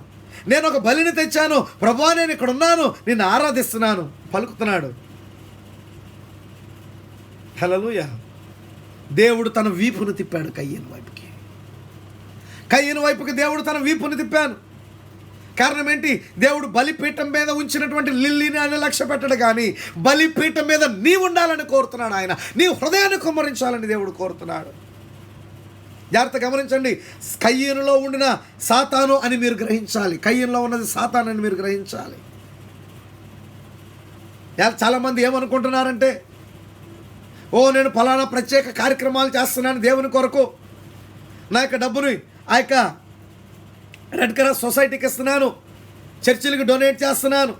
నేను ఒక బలిని తెచ్చాను, ప్రభువా నేను ఇక్కడ ఉన్నాను, నిన్ను ఆరాధిస్తున్నాను పలుకుతున్నాడు. హల్లెలూయా. దేవుడు తన వీపును తిప్పాడు కయ్యను వైపుకి దేవుడు తన వీపును తిప్పాను. కారణం ఏంటి? దేవుడు బలిపీఠం మీద ఉంచినటువంటి లిల్లీని ఆయన లక్ష్య పెట్టడు, కానీ బలిపీఠం మీద నీ ఉండాలని కోరుతున్నాడు. ఆయన నీ హృదయాన్ని కుమ్మరించాలని దేవుడు కోరుతున్నాడు. జాగ్రత్త గమనించండి, కయ్యనులో ఉండిన సాతాను అని మీరు గ్రహించాలి. కయ్యనులో ఉన్నది సాతాను అని మీరు గ్రహించాలి. చాలామంది ఏమనుకుంటున్నారంటే, నేను ఫలానా ప్రత్యేక కార్యక్రమాలు చేస్తున్నాను దేవుని కొరకు, నా యొక్క డబ్బుని ఆ యొక్క రెడ్ క్రాస్ సొసైటీకి ఇస్తున్నాను, చర్చిలకు డొనేట్ చేస్తున్నాను.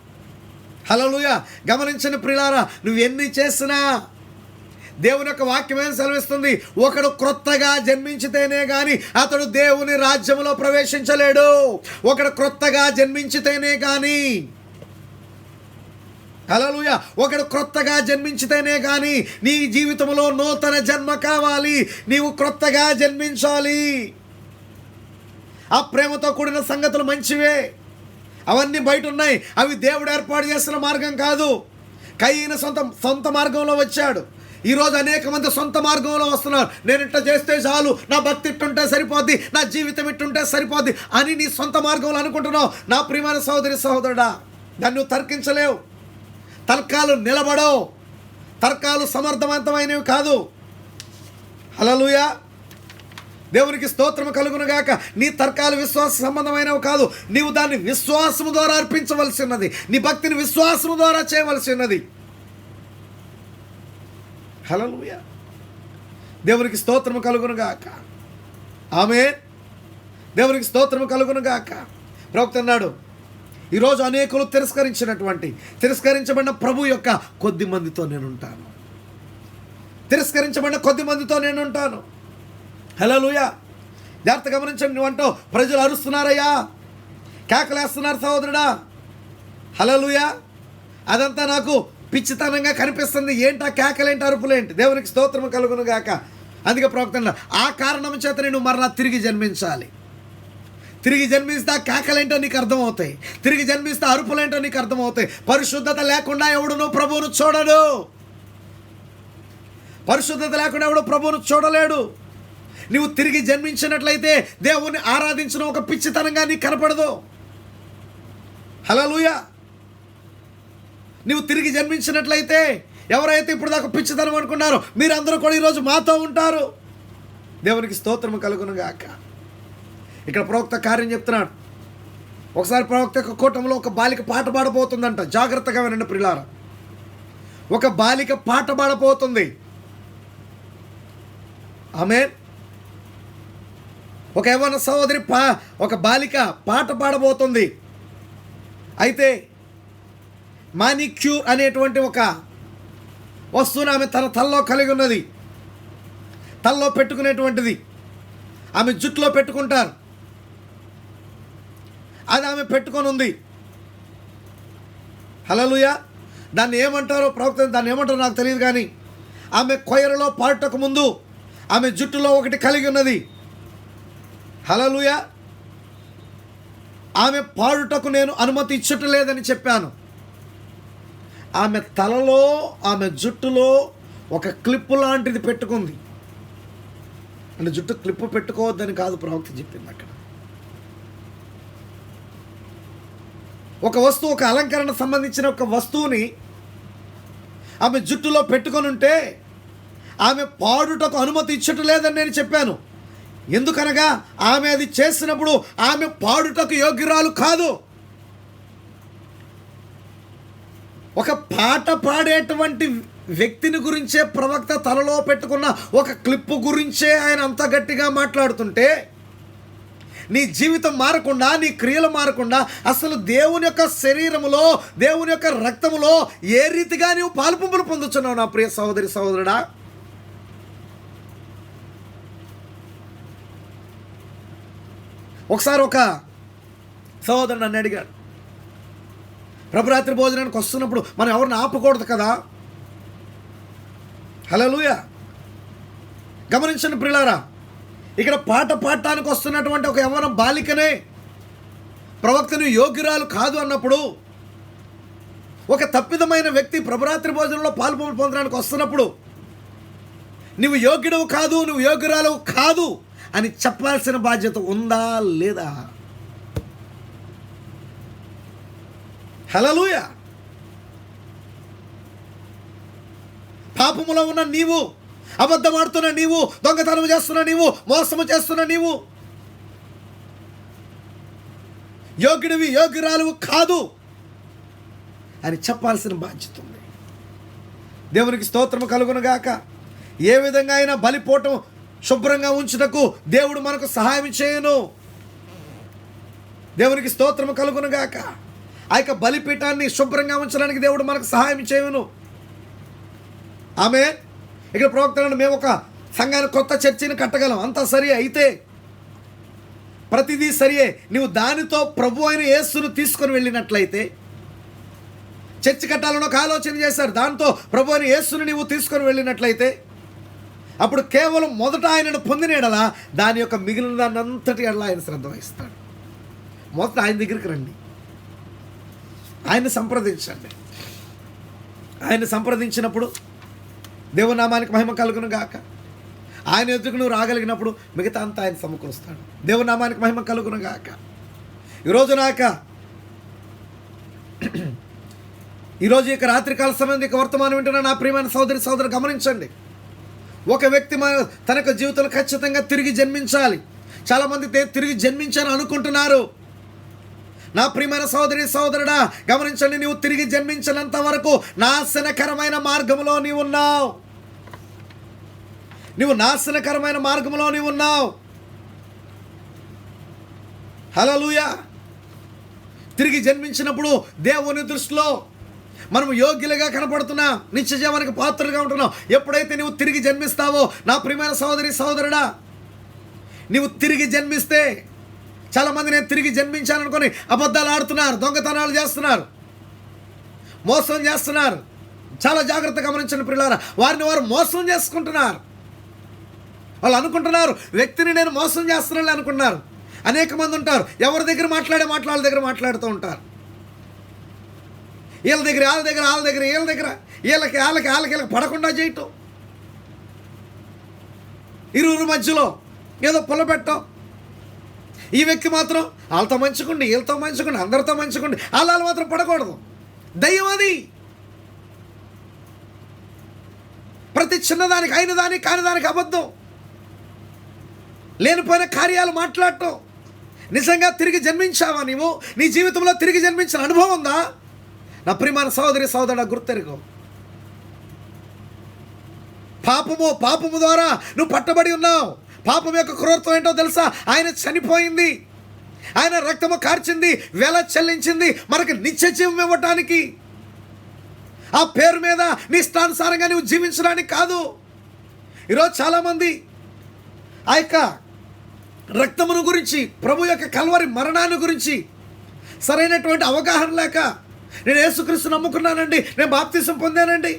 హల్లెలూయా. గమనించండి ప్రియులారా, నువ్వు ఎన్ని చేసినా దేవుని యొక్క వాక్యం ఏం సెలవిస్తుంది? ఒకడు క్రొత్తగా జన్మించితేనే కానీ అతడు దేవుని రాజ్యంలో ప్రవేశించలేడు. ఒకడు క్రొత్తగా జన్మించితేనే కానీ, హల్లెలూయా, ఒకడు క్రొత్తగా జన్మించితేనే కానీ నీ జీవితంలో నూతన జన్మ కావాలి. నీవు క్రొత్తగా జన్మించాలి. ఆ ప్రేమతో కూడిన సంగతులు మంచివే, అవన్నీ బయట ఉన్నాయి, అవి దేవుడు ఏర్పాటు చేసిన మార్గం కాదు. కయ్యను సొంత మార్గంలో వచ్చాడు. ఈరోజు అనేక మంది సొంత మార్గంలో వస్తున్నారు. నేను ఇట్లా చేస్తే చాలు, నా భక్తి ఇట్టుంటే సరిపోద్ది, నా జీవితం ఇట్టుంటే సరిపోద్ది అని నీ సొంత మార్గంలో అనుకుంటున్నావు. నా ప్రియమైన సహోదరి సహోదరుడా, దాన్ని నువ్వు తర్కించలేవు. తర్కాలు నిలబడవు, తర్కాలు సమర్థవంతమైనవి కాదు. హల్లెలూయా. దేవునికి స్తోత్రము కలుగును గాక. నీ తర్కాలు విశ్వాస సంబంధమైనవి కాదు. నీవు దాన్ని విశ్వాసము ద్వారా అర్పించవలసినది, నీ భక్తిని విశ్వాసము ద్వారా చేయవలసినది. హల్లెలూయా. దేవునికి స్తోత్రము కలుగును గాక. ఆమేన్. దేవునికి స్తోత్రము కలుగును గాక. ప్రవక్త అన్నాడు, ఈరోజు అనేకులు తిరస్కరించబడిన ప్రభు యొక్క కొద్ది మందితో నేనుంటాను. తిరస్కరించబడిన కొద్ది మందితో నేనుంటాను. హల్లెలూయా. జాగ్రత్త గమనించండి. నువ్వు అంటావు, ప్రజలు అరుస్తున్నారయ్యా, కేకలేస్తున్నారు సహోదరుడా. హల్లెలూయా. అదంతా నాకు పిచ్చితనంగా కనిపిస్తుంది. ఏంటా కేకలేంటి, అరుపులేంటి? దేవునికి స్తోత్రము కలుగును గాక. అందుకే ప్రవక్త అన్నాడు, ఆ కారణం చేత నేను మరలా తిరిగి జన్మించాలి. తిరిగి జన్మిస్తే ఆ కేకలేంటో నీకు అర్థమవుతాయి, తిరిగి జన్మిస్తే అరుపులేంటో నీకు అర్థమవుతాయి. పరిశుద్ధత లేకుండా ఎవడును ప్రభువును చూడడు. పరిశుద్ధత లేకుండా ఎవడు ప్రభువును చూడలేడు. నువ్వు తిరిగి జన్మించినట్లయితే దేవుణ్ణి ఆరాధించడం ఒక పిచ్చితనంగా నీకు కనపడదు. హల్లెలూయా. నువ్వు తిరిగి జన్మించినట్లయితే ఎవరైతే ఇప్పుడు దాకా పిచ్చితనం అనుకున్నారో మీరందరూ కూడా ఈరోజు మాతో ఉంటారు. దేవునికి స్తోత్రము కలుగును గాక. ఇక్కడ ప్రవక్త కార్యం చెప్తున్నాడు. ఒకసారి ప్రవక్త యొక్క కూటంలో ఒక బాలిక పాట పాడబోతుందంట. జాగ్రత్తగా వినండి ప్రియులారా. ఒక బాలిక పాట పాడబోతుంది. ఆమేన్. ఒక యవ్వన సహోదరి ఒక బాలిక పాట పాడబోతుంది. అయితే మానిక్యూర్ అనేటువంటి ఒక వస్తువుని ఆమె తన తలలో కలిగి ఉన్నది. తలలో పెట్టుకునేటువంటిది. ఆమె జుట్టులో పెట్టుకుంటారు. అది ఆమె పెట్టుకొని ఉంది. హల్లెలూయా. దాన్ని ఏమంటారో ప్రవక్త, దాన్ని ఏమంటారో నాకు తెలియదు, కానీ ఆమె కొయ్యరలో పాడుటకు ముందు ఆమె జుట్టులో ఒకటి కలిగి ఉన్నది. హల్లెలూయా. ఆమె పాడుటకు నేను అనుమతి ఇచ్చటలేదని చెప్పాను. ఆమె తలలో ఆమె జుట్టులో ఒక క్లిప్పు లాంటిది పెట్టుకుంది. అంటే జుట్టు క్లిప్పు పెట్టుకోవద్దని కాదు ప్రవక్త చెప్పింది. అక్కడ ఒక వస్తువు, ఒక అలంకరణ సంబంధించిన ఒక వస్తువుని ఆమె జుట్టులో పెట్టుకొని ఉంటే ఆమె పాడుటకు అనుమతి ఇచ్చటం లేదని నేను చెప్పాను. ఎందుకనగా ఆమె అది చేసినప్పుడు ఆమె పాడుటకు యోగ్యురాలు కాదు. ఒక పాట పాడేటువంటి వ్యక్తిని గురించే ప్రవక్త తలలో పెట్టుకున్న ఒక క్లిప్పు గురించే ఆయన అంత గట్టిగా మాట్లాడుతుంటే, నీ జీవితం మారకుండా, నీ క్రియలు మారకుండా, అసలు దేవుని యొక్క శరీరములో, దేవుని యొక్క రక్తములో ఏ రీతిగా నీవు పాలుపంపులు పొందుతున్నావు నా ప్రియ సహోదరి సహోదరుడా? ఒకసారి ఒక సహోదరుడు నన్ను అడిగాడు, ప్రభురాత్రి భోజనానికి వస్తున్నప్పుడు మనం ఎవరిని ఆపకూడదు కదా. హల్లెలూయా. గమనించండి ప్రియులారా, ఇక్కడ పాట పాడటానికి వస్తున్నటువంటి ఒక యవ్వన బాలికనే ప్రవక్తను యోగ్యురాలు కాదు అన్నప్పుడు, ఒక తప్పిదమైన వ్యక్తి ప్రభురాత్రి భోజనంలో పాలు పొందడానికి వస్తున్నప్పుడు నువ్వు యోగ్యుడవు కాదు, నువ్వు యోగ్యురాలు కాదు అని చెప్పాల్సిన బాధ్యత ఉందా లేదా? హల్లెలూయా. పాపములో ఉన్న నీవు, అబద్ధమాడుతున్న నీవు, దొంగతనం చేస్తున్న నీవు, మోసము చేస్తున్న నీవు యోగ్యుడివి, యోగ్యురాలు కాదు అని చెప్పాల్సిన బాధ్యత ఉంది. దేవునికి స్తోత్రము కలుగును గాక. ఏ విధంగా అయినా బలిపోవటం శుభ్రంగా ఉంచుటకు దేవుడు మనకు సహాయం చేయను. దేవునికి స్తోత్రము కలుగును గాక. ఆ యొక్క బలిపీఠాన్ని శుభ్రంగా ఉంచడానికి దేవుడు మనకు సహాయం చేయను. ఆమె ఇక్కడ ప్రవక్తలను మేము ఒక సంఘాన్ని, కొత్త చర్చిని కట్టగలం, అంతా సరి. అయితే ప్రతిదీ సరియే. నువ్వు దానితో ప్రభు అయిన యేసును తీసుకొని వెళ్ళినట్లయితే, చర్చి కట్టాలని ఒక ఆలోచన చేశారు, దాంతో ప్రభు అయిన యేసును నీవు తీసుకొని వెళ్ళినట్లయితే, అప్పుడు కేవలం మొదట ఆయనను పొందిన ఎడల దాని యొక్క మిగిలిన దాన్ని అంతటి ఎడల ఆయన శ్రద్ధ వహిస్తాడు. మొదట ఆయన దగ్గరికి రండి, ఆయన్ని సంప్రదించండి. ఆయన సంప్రదించినప్పుడు దేవుని నామానికి మహిమ కలుగును గాక. ఆయన ఎదురుకు నువ్వు రాగలిగినప్పుడు మిగతా అంతా ఆయన సమకూరుస్తాడు. దేవుని నామానికి మహిమ కలుగును గాక. ఈరోజు ఇక రాత్రికాల సమయం ఇక వర్తమానం వింటున్న నా ప్రియమైన సోదరి సోదరు గమనించండి. ఒక వ్యక్తి తన యొక్క జీవితంలో ఖచ్చితంగా తిరిగి జన్మించాలి. చాలామంది తిరిగి జన్మించాలని అనుకుంటున్నారు. నా ప్రియమైన సోదరి సోదరుడా గమనించండి, నీవు తిరిగి జన్మించినంత వరకు నాశనకరమైన మార్గంలో నీవు ఉన్నావు. నువ్వు నాశనకరమైన మార్గంలో నీవు ఉన్నావు. హల్లెలూయా. తిరిగి జన్మించినప్పుడు దేవుని దృష్టిలో మనం యోగ్యులుగా కనపడుతున్నాం, నిత్య జీవానికి పాత్రలుగా ఉంటున్నాం. ఎప్పుడైతే నువ్వు తిరిగి జన్మిస్తావో నా ప్రియమైన సోదరి సోదరుడా, నువ్వు తిరిగి జన్మిస్తే, చాలామంది నేను తిరిగి జన్మించాలనుకొని అబద్ధాలు ఆడుతున్నారు, దొంగతనాలు చేస్తున్నారు, మోసం చేస్తున్నారు. చాలా జాగ్రత్తగా గమనించండి ప్రియులారా, వారిని వారు మోసం చేసుకుంటున్నారు. వాళ్ళు అనుకుంటున్నారు వ్యక్తిని నేను మోసం చేస్తున్నాను అనుకుంటున్నారు. అనేక మంది ఉంటారు, ఎవరి దగ్గర వాళ్ళ దగ్గర మాట్లాడుతూ ఉంటారు. వీళ్ళ దగ్గర వాళ్ళ దగ్గర వీళ్ళకి పడకుండా చేయటం, ఇరువురు మధ్యలో ఏదో పుల్లబెట్టం. ఈ వ్యక్తి మాత్రం వాళ్ళతో మంచుకోండి, వీళ్ళతో మంచుకోండి, అందరితో మంచుకోండి, వాళ్ళు మాత్రం పడకూడదు. దయ్యం అది. ప్రతి చిన్నదానికి అయిన దానికి కాని దానికి అబద్ధం, లేనిపోయిన కార్యాలు మాట్లాడటం. నిజంగా తిరిగి జన్మించావా? నీవు నీ జీవితంలో తిరిగి జన్మించిన అనుభవం ఉందా? నా ప్రియమైన సహోదరి సహోదరుడా, గుర్తెరుగు. పాపము ద్వారా నువ్వు పట్టబడి ఉన్నావు. పాపం యొక్క క్రూరత్వం ఏంటో తెలుసా? ఆయన చనిపోయింది, ఆయన రక్తము కార్చింది, వెల చెల్లించింది మనకు నిత్య జీవం ఇవ్వటానికి. ఆ పేరు మీద నీ ఇష్టానుసారంగా నువ్వు జీవించడానికి కాదు. ఈరోజు చాలామంది ఆ యొక్క రక్తమును గురించి, ప్రభు యొక్క కల్వరి మరణాన్ని గురించి సరైనటువంటి అవగాహన లేక, నేను యేసుక్రీస్తు నమ్ముకున్నానండి, నేను బాప్తిసం పొందానండి,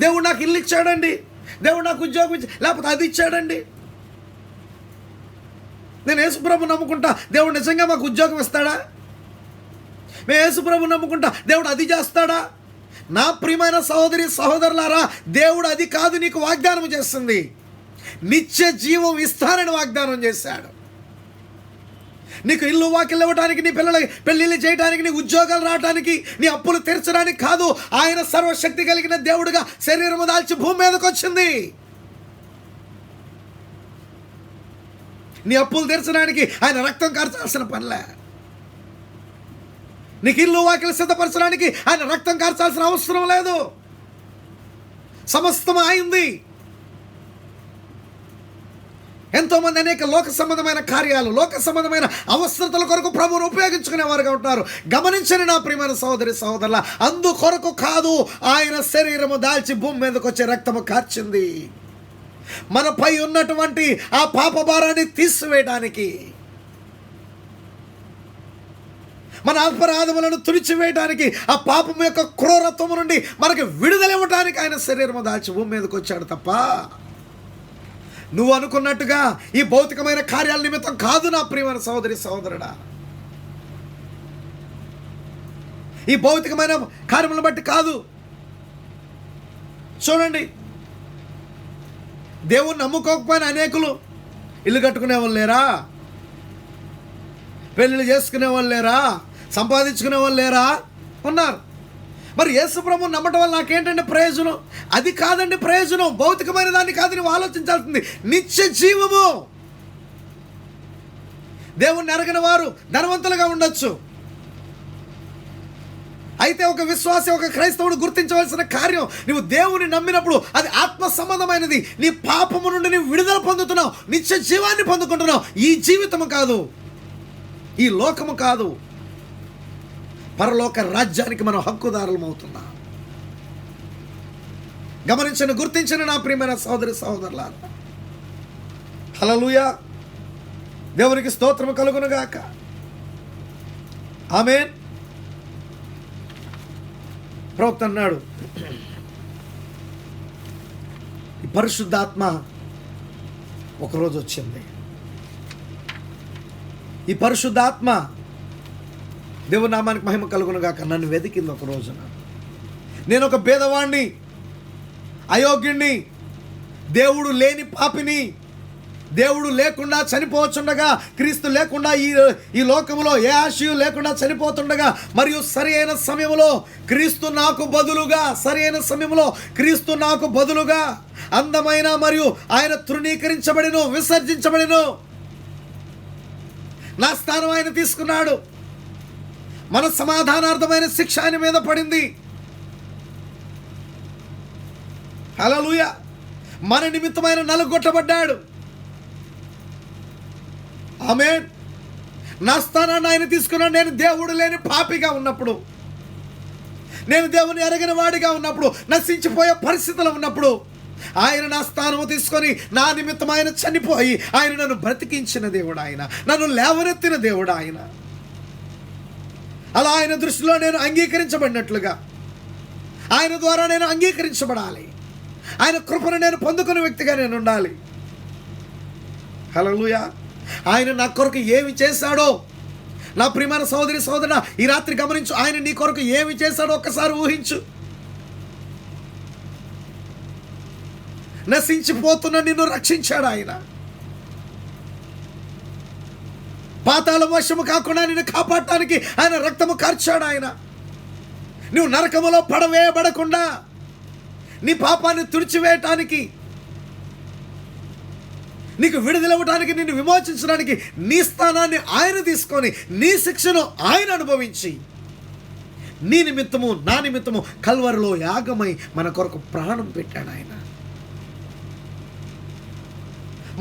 దేవుడు నాకు ఇల్లు ఇచ్చాడండి, దేవుడు నాకు ఉద్యోగం లేకపోతే అది ఇచ్చాడండి, నేను యేసుప్రభు నమ్ముకుంటా, దేవుడు నిజంగా మాకు ఉద్యోగం ఇస్తాడా? మేము యేసుప్రభు నమ్ముకుంటా, దేవుడు అది చేస్తాడా? నా ప్రియమైన సహోదరి సహోదరులారా, దేవుడు అది కాదు నీకు వాగ్దానం చేస్తుంది. నిత్య జీవం ఇస్తానని వాగ్దానం చేశాడు. నీకు ఇల్లు వాకిళ్ళు ఇవ్వడానికి, నీ పిల్లలకి పెళ్ళిళ్ళు చేయడానికి, నీ ఉద్యోగాలు రావడానికి, నీ అప్పులు తీర్చడానికి కాదు. ఆయన సర్వశక్తి కలిగిన దేవుడుగా శరీరము దాల్చి భూమి మీదకి వచ్చింది. నీ అప్పులు తీర్చడానికి ఆయన రక్తం కార్చాల్సిన పనిలే. నీకు ఇల్లు వాకిలు సిద్ధపరచడానికి ఆయన రక్తం కార్చాల్సిన అవసరం లేదు. సమస్తం అయింది. ఎంతోమంది అనేక లోక సంబంధమైన కార్యాలు, లోక సంబంధమైన అవసరతల కొరకు ప్రభువును ఉపయోగించుకునేవారుగా ఉంటారు. గమనించని నా ప్రియమైన సహోదరి సహోదరుల, అందుకొరకు కాదు ఆయన శరీరము దాల్చి భూమి మీదకి వచ్చే రక్తము కార్చింది. మనపై ఉన్నటువంటి ఆ పాప భారాన్ని తీసివేయడానికి, మన అపరాధములను తుడిచివేయడానికి, ఆ పాపం యొక్క క్రూరత్వము నుండి మనకి విడుదల ఇవ్వడానికి ఆయన శరీరము దాల్చి భూమి మీదకి వచ్చాడు తప్ప నువ్వు అనుకున్నట్టుగా ఈ భౌతికమైన కార్యాల నిమిత్తం కాదు. నా ప్రియమైన సహోదరి సహోదరుడా, ఈ భౌతికమైన కార్యములను బట్టి కాదు. చూడండి, దేవుణ్ణి నమ్ముకోకపోయిన అనేకులు ఇల్లు కట్టుకునే వాళ్ళు లేరా? పెళ్ళిళ్ళు చేసుకునే వాళ్ళు లేరా? సంపాదించుకునే వాళ్ళు లేరా? ఉన్నారు. మరి యేసుప్రభు నమ్మటం వల్ల నాకేంటంటే ప్రయోజనం? అది కాదండి ప్రయోజనం. భౌతికమైన దాన్ని కాదు నువ్వు ఆలోచించాల్సింది, నిత్య జీవము. దేవుణ్ణి ఎరగని వారు ధనవంతులుగా ఉండొచ్చు. అయితే ఒక విశ్వాసి, ఒక క్రైస్తవుడు గుర్తించవలసిన కార్యం, నువ్వు దేవుని నమ్మినప్పుడు అది ఆత్మ సంబంధమైనది. నీ పాపము నుండి నువ్వు విడుదల పొందుతున్నావు, నిత్య జీవాన్ని పొందుకుంటున్నావు. ఈ జీవితము కాదు, ఈ లోకము కాదు, పరలోక రాజ్యానికి మనం హక్కుదారులం అవుతున్నాం. గమనించండి, గుర్తించండి నా ప్రియమైన సహోదరి సహోదరులారా. హల్లెలూయా, దేవునికి స్తోత్రము కలుగునుగాక. ఆమేన్. ప్రవక్త అన్నాడు, ఈ పరిశుద్ధాత్మ ఒకరోజు వచ్చింది. ఈ పరిశుద్ధాత్మ, దేవుని నామానికి మహిమ కలుగునుగాక, నన్ను వెతికింది ఒక రోజున. నేను ఒక పేదవాణ్ణి, అయోగ్యుణ్ణి, దేవుడు లేని పాపిని, దేవుడు లేకుండా చనిపోతుండగా, క్రీస్తు లేకుండా ఈ లోకములో ఏ ఆశయం లేకుండా చనిపోతుండగా, మరియు సరి అయిన సమయంలో క్రీస్తు నాకు బదులుగా, సరి అయిన సమయంలో క్రీస్తు నాకు బదులుగా అందమైన మరియు ఆయన తృణీకరించబడిను, విసర్జించబడిను. నా స్థానం ఆయన తీసుకున్నాడు. మన సమాధానార్థమైన శిక్ష ఆయన మీద పడింది. హల్లెలూయా. మన నిమిత్తమైన నలుగొట్టబడ్డాడు. ఆమేన్. నా స్థానాన్ని ఆయన తీసుకున్నాడు. నేను దేవుడు లేని పాపిగా ఉన్నప్పుడు, నేను దేవుని ఎరగిన వాడిగా ఉన్నప్పుడు, నశించిపోయే పరిస్థితులు ఉన్నప్పుడు ఆయన నా స్థానము తీసుకొని నా నిమిత్తం ఆయన చనిపోయి ఆయన నన్ను బ్రతికించిన దేవుడు, ఆయన నన్ను లేవనెత్తిన దేవుడు. ఆయన అలా ఆయన దృష్టిలో నేను అంగీకరించబడినట్లుగా, ఆయన ద్వారా నేను అంగీకరించబడాలి. ఆయన కృపను నేను పొందుకునే వ్యక్తిగా నేను ఉండాలి. హల్లెలూయా. ఆయన నా కొరకు ఏమి చేశాడో, నా ప్రియమైన సహోదరి సహోదరుడా, ఈ రాత్రి గమనించు. ఆయన నీ కొరకు ఏమి చేశాడో ఒక్కసారి ఊహించు. నశించిపోతున్న నిన్ను రక్షించాడు ఆయన. పాతాళ వశము కాకుండా నిన్ను కాపాడటానికి ఆయన రక్తము కార్చాడు ఆయన. నువ్వు నరకములో పడవేయబడకుండా నీ పాపాన్ని తుడిచివేయటానికి, నీకు విడుదలవ్వటానికి, నిన్ను విమోచించడానికి నీ స్థానాన్ని ఆయన తీసుకొని, నీ శిక్షను ఆయన అనుభవించి, నీ నిమిత్తము నా నిమిత్తము కల్వరిలో యాగమై మన కొరకు ప్రాణం పెట్టాడు ఆయన.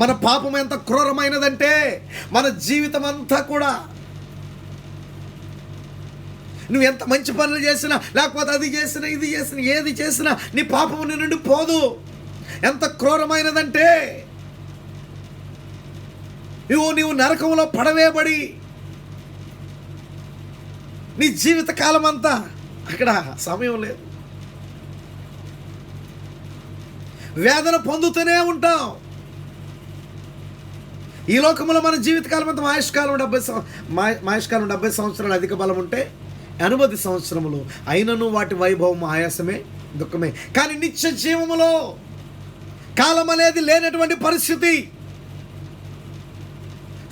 మన పాపం ఎంత క్రూరమైనదంటే, మన జీవితం అంతా కూడా నువ్వు ఎంత మంచి పనులు చేసినా, లేకపోతే అది చేసినా, ఇది చేసినా, ఏది చేసినా నీ పాపము నీ నుండి పోదు. ఎంత క్రూరమైనదంటే, నీవు నరకంలో పడవేయబడి నీ జీవిత కాలం అంతా అక్కడ సమయం లేదు, వేదన పొందుతూనే ఉంటాం. ఈ లోకంలో మన జీవితకాలం అంతా ఆయుష్కాలం 70 సంవత్సరాలు అధిక బలం ఉంటే 80 సంవత్సరములు అయినను వాటి వైభవం ఆయాసమే, దుఃఖమే. కానీ నిత్య జీవములో కాలం అనేది లేనటువంటి పరిస్థితి,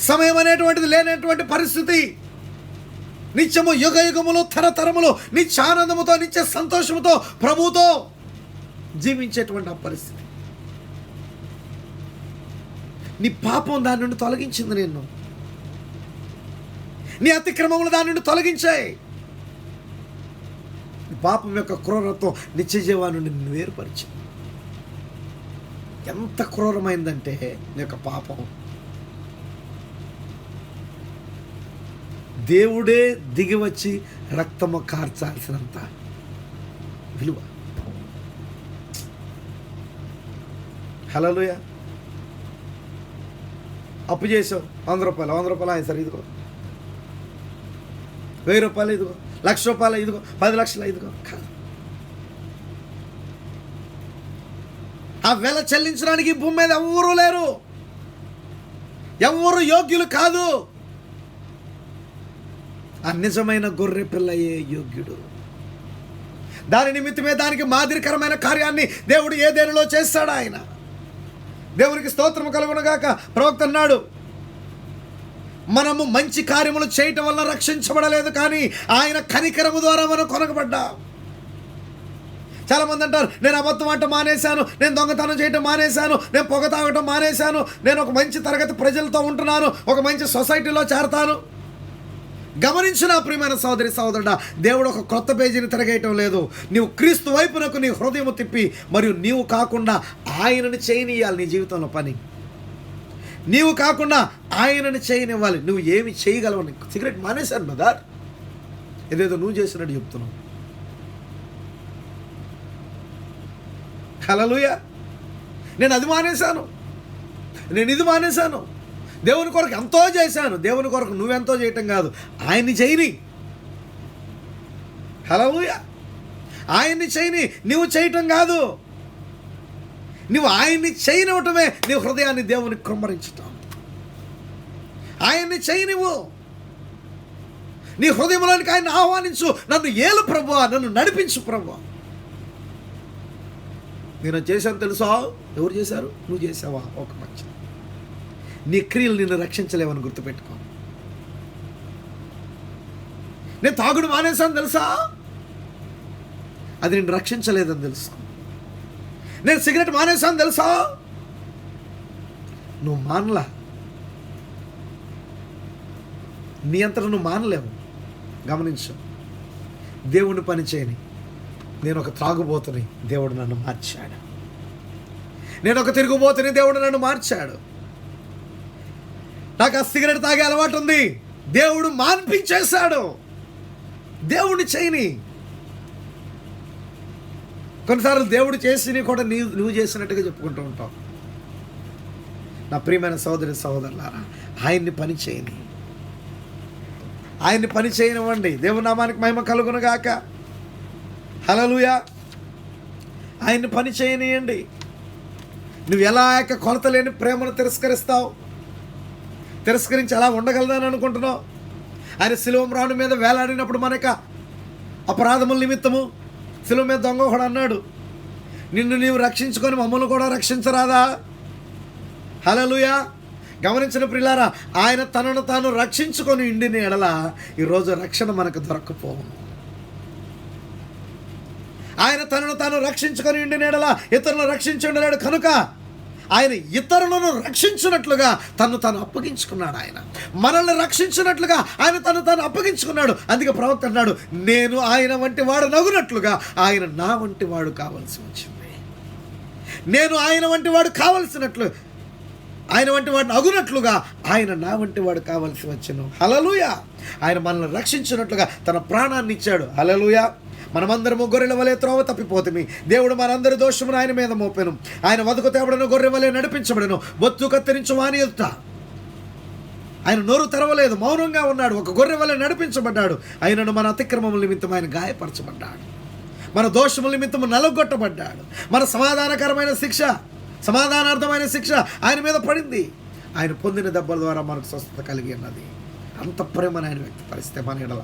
సమయం అనేటువంటిది లేనటువంటి పరిస్థితి, నిత్యము యుగ యుగములు తరతరములు నిత్య ఆనందముతో, నిత్య సంతోషముతో ప్రభువుతో జీవించేటువంటి ఆ పరిస్థితి. నీ పాపం దాని నుండి తొలగించింది నిన్ను, నీ అతిక్రమములు దాని నుండి తొలగించాయి. పాపం యొక్క క్రూరత్వం నిత్య జీవా నుండి నిన్ను వేరుపరిచింది. ఎంత క్రూరమైందంటే నీ యొక్క పాపం, దేవుడే దిగి వచ్చి రక్తము కార్చాల్సినంత విలువ. హల్లెలూయా. అప్పు చేసావు, 100 రూపాయలు ఆయన సరే ఇదిగో, 1000 రూపాయలు ఇదిగో, 1,00,000 రూపాయలు ఇదిగో, 10 లక్షలు ఇదిగో. కాదు, ఆ వెల చెల్లించడానికి భూమి మీద ఎవ్వరూ లేరు, ఎవ్వరు యోగ్యులు కాదు. ఆ నిజమైన గొర్రె పిల్లయే యోగ్యుడు. దాని నిమిత్తమే దానికి మాదిరికరమైన కార్యాన్ని దేవుడు ఏదైనాలో చేస్తాడు. ఆయన దేవునికి స్తోత్రము కలుగునుగాక. ప్రవక్త అన్నాడు, మనము మంచి కార్యములు చేయటం వల్ల రక్షించబడలేదు, కానీ ఆయన కనికరము ద్వారా మనం కొనకబడ్డాం. చాలామంది అంటారు, నేను అబద్ధం ఆడటం మానేశాను, నేను దొంగతనం చేయటం మానేశాను, నేను పొగ తాగటం మానేశాను, నేను ఒక మంచి తరగతి ప్రజలతో ఉంటున్నాను, ఒక మంచి సొసైటీలో చేరతాను. గమనించిన ప్రియమైన సోదరి సోదరుడా, దేవుడు ఒక క్రొత్త పేజీని తిరగేయటం లేదు. నీవు క్రీస్తు వైపునకు నీ హృదయం తిప్పి, మరియు నీవు కాకుండా ఆయనను చేయనివ్వాలి. నీ జీవితంలో పని నీవు కాకుండా ఆయనను చేయనివ్వాలి. నువ్వు ఏమి చేయగలవు? సిగరెట్ మానేశాను బ్రదర్, ఏదేదో నువ్వు చేసినట్టు చెప్తున్నావు. హల్లెలూయా. నేను అది మానేశాను, నేను ఇది మానేశాను, దేవుని కొరకు ఎంతో చేశాను. దేవుని కొరకు నువ్వెంతో చేయటం కాదు, ఆయన్ని చేయని. హల్లెలూయా. ఆయన్ని చేయని, నువ్వు చేయటం కాదు. నువ్వు ఆయన్ని చేయనివ్వటమే నీ హృదయాన్ని దేవునికి కృమ్మరించటం. ఆయన్ని చేయి, నువ్వు నీ హృదయంలోనికి ఆయన ఆహ్వానించు. నన్ను ఏలు ప్రభువా, నన్ను నడిపించు ప్రభువా. నేను చేశాను తెలుసా? ఎవరు చేశారు? నువ్వు చేసావా? ఒక మంచి నీ క్రియలు నిన్ను రక్షించలేవని గుర్తుపెట్టుకో. నేను తాగుడు మానేశాను తెలుసా? అది నిన్ను రక్షించలేదని తెలుసు. నేను సిగరెట్ మానేశాను తెలుసా? నువ్వు మానలా, నీ అంతటా నువ్వు మానలేవు. గమనించు, దేవుని పని చేయని. నేను ఒక త్రాగుబోతుని, దేవుడు నన్ను మార్చాడు. నేను ఒక తిరుగుబోతుని, దేవుడు నన్ను మార్చాడు. నాకు ఆ సిగరెట్ తాగే అలవాటు ఉంది, దేవుడు మాన్పించేశాడు. దేవుడిని చేయని. కొన్నిసార్లు దేవుడు చేసి కూడా నువ్వు చేసినట్టుగా చెప్పుకుంటూ ఉంటావు. నా ప్రియమైన సోదరి సోదరులారా, ఆయన్ని పని చేయని, ఆయన్ని పని చేయనివ్వండి. దేవుని నామానికి మహిమ కలుగునుగాక. హల్లెలూయా. ఆయన్ని పని చేయనియండి. నువ్వు ఎలా కొలత లేని ప్రేమను తిరస్కరిస్తావు? తిరస్కరించి అలా ఉండగలదని అనుకుంటున్నావు? ఆయన శిలువ మ్రాను మీద వేలాడినప్పుడు మనక అపరాధముల నిమిత్తము శిలువ మీద దొంగ కూడా అన్నాడు, నిన్ను నీవు రక్షించుకొని మమ్మల్ని కూడా రక్షించరాదా? హల్లెలూయా. గమనించిన ప్రియులారా, ఆయన తనను తాను రక్షించుకొని ఇండిని ఎడల ఈరోజు రక్షణ మనకు దొరకపోవు. ఆయన తనను తాను రక్షించుకొని ఉండిన యెడల ఇతరులను రక్షించి ఉండలేడు కనుక ఆయన ఇతరులను రక్షించినట్లుగా తను తాను అప్పగించుకున్నాడు. ఆయన మనల్ని రక్షించినట్లుగా ఆయన తను తాను అప్పగించుకున్నాడు. అందుకే ప్రవక్త అన్నాడు, నేను ఆయన వంటి వాడు నగునట్లుగా ఆయన నా వంటి వాడు కావలసి వచ్చింది. నేను ఆయన వంటి వాడు కావలసినట్లు, ఆయన వంటి వాడిని అగునట్లుగా ఆయన నా వంటి వాడు కావలసి వచ్చెను. హల్లెలూయా. ఆయన మనల్ని రక్షించినట్లుగా తన ప్రాణాన్ని ఇచ్చాడు. హల్లెలూయా. మనమందరము గొర్రెల వలె త్రోవ తప్పిపోతుంది. దేవుడు మనందరి దోషమును ఆయన మీద మోపెను. ఆయన వదకు తేబడను, గొర్రె వలె నడిపించబడను. బొత్తు కత్తిరించు వాని ఎదుట ఆయన నోరు తెరవలేదు, మౌనంగా ఉన్నాడు. ఒక గొర్రె వలె నడిపించబడ్డాడు. ఆయనను మన అతిక్రమముల నిమిత్తం ఆయన గాయపరచబడ్డాడు. మన దోషముల నిమిత్తము నలగొట్టబడ్డాడు. మన సమాధానకరమైన శిక్ష, సమాధానార్థమైన శిక్ష ఆయన మీద పడింది. ఆయన పొందిన దెబ్బల ద్వారా మనకు స్వస్థత కలిగి ఉన్నది. అంత ప్రేమను ఆయన వ్యక్తపరిస్తే మన ఎడల,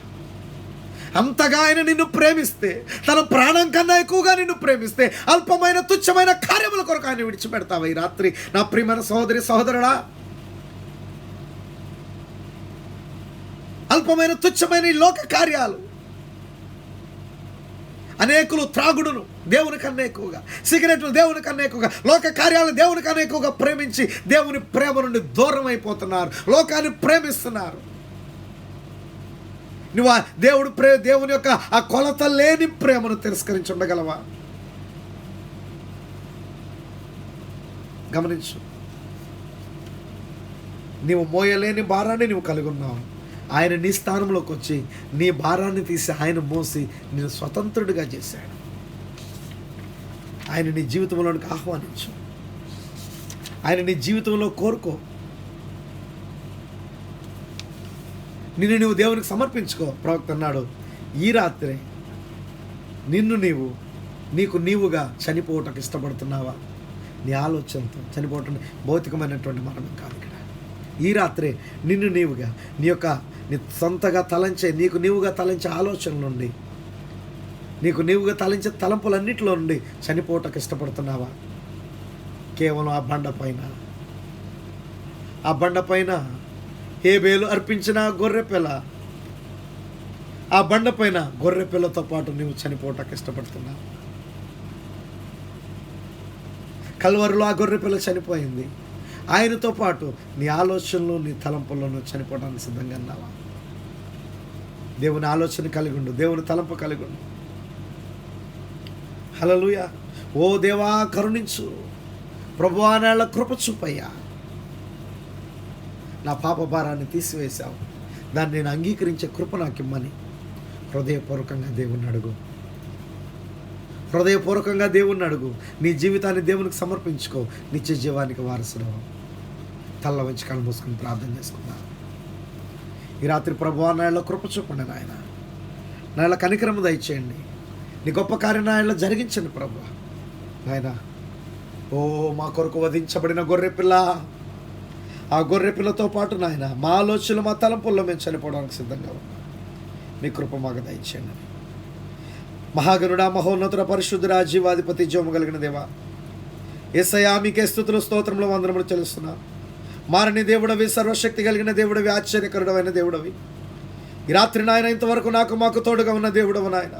అంతగా ఆయన నిన్ను ప్రేమిస్తే, తన ప్రాణం కన్నా ఎక్కువగా నిన్ను ప్రేమిస్తే, అల్పమైన తుచ్చమైన కార్యముల కొరకు ఆయన విడిచిపెడతావా ఈ రాత్రి? నా ప్రియమైన సహోదరి సహోదరుడా, అల్పమైన తుచ్చమైన ఈ లోక కార్యాలు, అనేకులు త్రాగుడును దేవుని కన్నా ఎక్కువగా, సిగరెట్లు దేవుని కన్నా ఎక్కువగా, లోక కార్యాలు దేవుని కన్నా ఎక్కువగా ప్రేమించి దేవుని ప్రేమ నుండి దూరం అయిపోతున్నారు. లోకాన్ని ప్రేమిస్తున్నారు. నువ్వు దేవుని యొక్క ఆ కొలత లేని ప్రేమను తిరస్కరించి ఉండగలవా? గమనించు. నీవు మోయలేని భారాన్ని నువ్వు కలిగి ఉన్నావు. ఆయన నీ స్థానంలోకి వచ్చి నీ భారాన్ని తీసి ఆయన మోసి నేను స్వతంత్రుడిగా చేశాడు. ఆయన నీ జీవితంలోనికి ఆహ్వానించు. ఆయన నీ జీవితంలో కోరుకో. నిన్ను నువ్వు దేవునికి సమర్పించుకో. ప్రవక్త అన్నాడు, ఈ రాత్రి నిన్ను నీకు నీవుగా చనిపోవటానికి ఇష్టపడుతున్నావా? నీ ఆలోచనతో చనిపోవటం భౌతికమైనటువంటి మరణం కాదు. ఇక్కడ ఈ రాత్రి నిన్ను నీవుగా నీ సొంతగా తలంచే, నీకు నీవుగా తలంచే ఆలోచనల నుండి, నీకు నీవుగా తలంచే తలంపులన్నింటిలో నుండి చనిపోవటానికి ఇష్టపడుతున్నావా? కేవలం ఆ బండ పైన హేబేలు అర్పించిన గొర్రెపిల్ల, ఆ బండ పైన గొర్రెపిల్లతో పాటు నీవు చనిపోవటానికి ఇష్టపడుతున్నావు. కల్వరిలో ఆ గొర్రెపిల్ల చనిపోయింది. ఆయనతో పాటు నీ ఆలోచనలు, నీ తలంపులను చనిపోవడానికి సిద్ధంగా ఉన్నావా? దేవుని ఆలోచన కలిగి ఉండు, దేవుని తలంపు కలిగి ఉండు. హల్లెలూయా. ఓ దేవా కరుణించు, ప్రభువా నాయన కృప చూపయ్యా. నా పాప భారాన్ని తీసివేశావు, దాన్ని నేను అంగీకరించే కృప నాకు ఇమ్మని హృదయపూర్వకంగా దేవుణ్ణి అడుగు. హృదయపూర్వకంగా దేవుణ్ణి అడుగు. నీ జీవితాన్ని దేవునికి సమర్పించుకో. నిత్య జీవానికి వారసుడు. తల్ల వంచి కళ్ళు మూసుకుని ప్రార్థన చేసుకున్నా. ఈ రాత్రి ప్రభువా నాయనలో కృప చూపండి నాయన. నాయన కనికరము దయచేయండి. నీ గొప్ప కార్యం నాయనలో జరిగించండి ప్రభువా నాయన. ఓ మా కొరకు వధించబడిన గొర్రెపిల్ల, ఆ గొర్రెపిల్లతో పాటు నాయన మా ఆలోచనలు, మా తలంపుల్లో మేము చనిపోవడానికి సిద్ధంగా ఉన్నాం. మీ కృప మాకు దయచేయండి. మహాగణుడా, మహోన్నతుడ, పరిశుద్ధుడా, జీవాధిపతి, జీవము కలిగిన దేవా, యేసయ్యా మీకే స్తుతులు, స్తోత్రములు, వందనములు చెల్లిస్తున్నాం. మారని దేవుడవి, సర్వశక్తి కలిగిన దేవుడవి, ఆశ్చర్యకరుడమైన దేవుడవి. ఈ రాత్రి నాయన ఇంతవరకు మాకు తోడుగా ఉన్న దేవుడవు నాయన.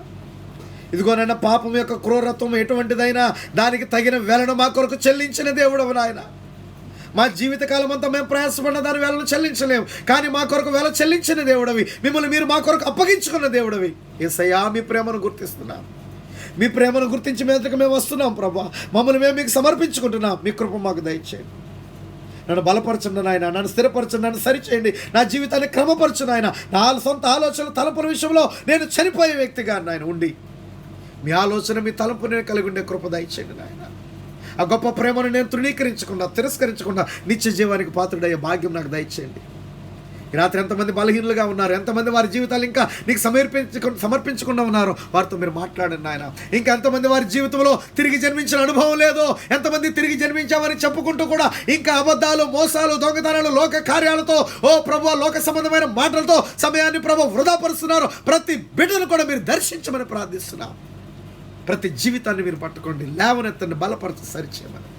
ఇదిగోనైనా పాపం యొక్క క్రూరత్వం ఎటువంటిదైనా దానికి తగిన వెలను మా కొరకు చెల్లించిన దేవుడవు నాయన. మా జీవితకాలం అంతా మేము ప్రయాసపడిన దాని వేలను చెల్లించలేము, కానీ మా కొరకు వేల చెల్లించిన దేవుడవి, మిమ్మల్ని మీరు మా కొరకు అప్పగించుకున్న దేవుడవి. యేసయ్యా మీ ప్రేమను గుర్తిస్తున్నాం. మీ ప్రేమను గుర్తించి మీదకి మేము వస్తున్నాం ప్రభా. మమ్మల్ని మేము మీకు సమర్పించుకుంటున్నాం. మీ కృప మాకు దయచేయండి. నన్ను బలపరచండి నాయన, నన్ను స్థిరపరచండి, నన్ను సరిచేయండి. నా జీవితాన్ని క్రమపరచు నాయన. నా సొంత ఆలోచనలు, తలంపుల విషయంలో నేను చనిపోయే వ్యక్తిగా నాయన ఉండి మీ ఆలోచన, మీ తలంపు నేను కలిగి ఉండే కృప దయచేయండి నాయన. ఆ గొప్ప ప్రేమను నేను తృణీకరించకుండా, తిరస్కరించకుండా నిత్య జీవానికి పాత్రుడయ్యే భాగ్యం నాకు దయచేయండి. ఈ రాత్రి ఎంతమంది బలహీనులుగా ఉన్నారు, ఎంతమంది వారి జీవితాలు ఇంకా నీకు సమర్పించకుండా ఉన్నారో వారితో మీరు మాట్లాడండి నాయన. ఇంకా ఎంతమంది వారి జీవితంలో తిరిగి జన్మించిన అనుభవం లేదో, ఎంతమంది తిరిగి జన్మించామని చెప్పుకుంటూ కూడా ఇంకా అబద్ధాలు, మోసాలు, దొంగతనాలు, లోక కార్యాలతో, ఓ ప్రభువా, లోక సంబంధమైన మాటలతో సమయాన్ని ప్రభు వృధా పరుస్తున్నారు. ప్రతి బిడ్డను కూడా మీరు దర్శించమని ప్రార్థిస్తున్నాం. ప్రతి జీవితాన్ని మీరు పట్టుకోండి, లేవనెత్తండి, బలపరచు, సరిచేయమని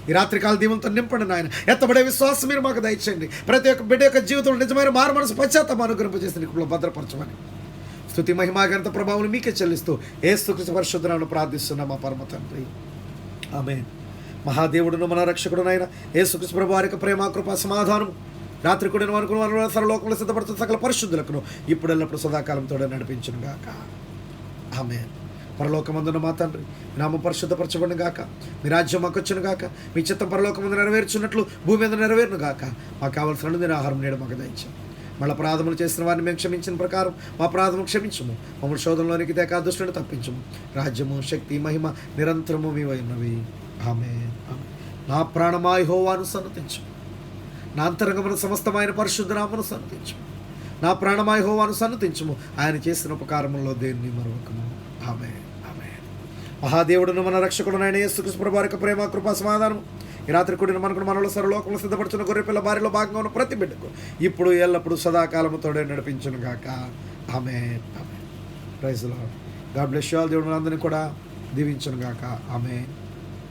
ఈ రాత్రికాల దీవులతో నింపండి నాయన. ఎత్తబడే విశ్వాసం మీరు మాకు దయచేయండి. ప్రతి ఒక్క బిడ్డ యొక్క జీవితంలో నిజమైన మారు మనసు పశ్చాత్తాపం అనుగ్రహింపజేసి నీకు భద్రపరచమని స్తుతి మహిమా ఘనత ప్రభావం మీకే చెల్లిస్తూ యేసుక్రీస్తు పరిశుద్ధ నామమున ప్రార్థిస్తున్నాం మా పరమ తండ్రి, ఆమేన్. మహాదేవుడును మన రక్షకుడునైన యేసుక్రీస్తు ప్రభు వారి యొక్క ప్రేమ కృప సమాధానం రాత్రి కూడా అనుకున్న సర్వలోకంలో సిద్ధపడుతున్న సకల పరిశుద్ధులకును ఇప్పుడు ఎల్లప్పుడు సదాకాలంతో నడిపించును గాక, ఆమేన్. పరలోకమందున మా తండ్రి, మీ నామం పరిశుద్ధపరచబడును గాక, మీ రాజ్యం మాకు వచ్చును గాక, మీ చిత్తం పరలోకమందు నెరవేర్చున్నట్లు భూమి మీద నెరవేరును గాక. మాకు కావలసిన అనుదిన ఆహారం నేడు మాకు దయచేయండి. మళ్ళీ అపరాధములు చేసిన వారిని మేము క్షమించిన ప్రకారం మా అపరాధములు క్షమించము, మమ్మల్ని శోధనలోనికి తేక దుష్టుని తప్పించము. రాజ్యము శక్తి మహిమ నిరంతరము మీవైనవి, ఆమేన్. నా ప్రాణమా యెహోవాను సన్నతించు, నా అంతరంగమున సమస్తమైన పరిశుద్ధ నామమును సన్నతించు. నా ప్రాణమా యెహోవాను సన్నతించుము, ఆయన చేసిన ఉపకారముల్లో దేన్ని మరొకము, ఆమేన్. మహాదేవుడును మన రక్షకుడునైన యేసుక్రీస్తు ప్రభువు వారి యొక్క ప్రేమ కృపా సమాధానం ఈ రాత్రి కూడిన మనకు మనలో సర్వలోకంలో సిద్ధపడుతున్న గొర్రెపిల్ల బారిలో భాగంగా ఉన్న ప్రతి బిడ్డకు ఇప్పుడు ఎల్లప్పుడు సదాకాలముతోడే నడిపించును గాక, amen. Amen. Praise the Lord. God bless you all. దేవుడు అందరినీ కూడా దీవించును గాక, ఆమేన్.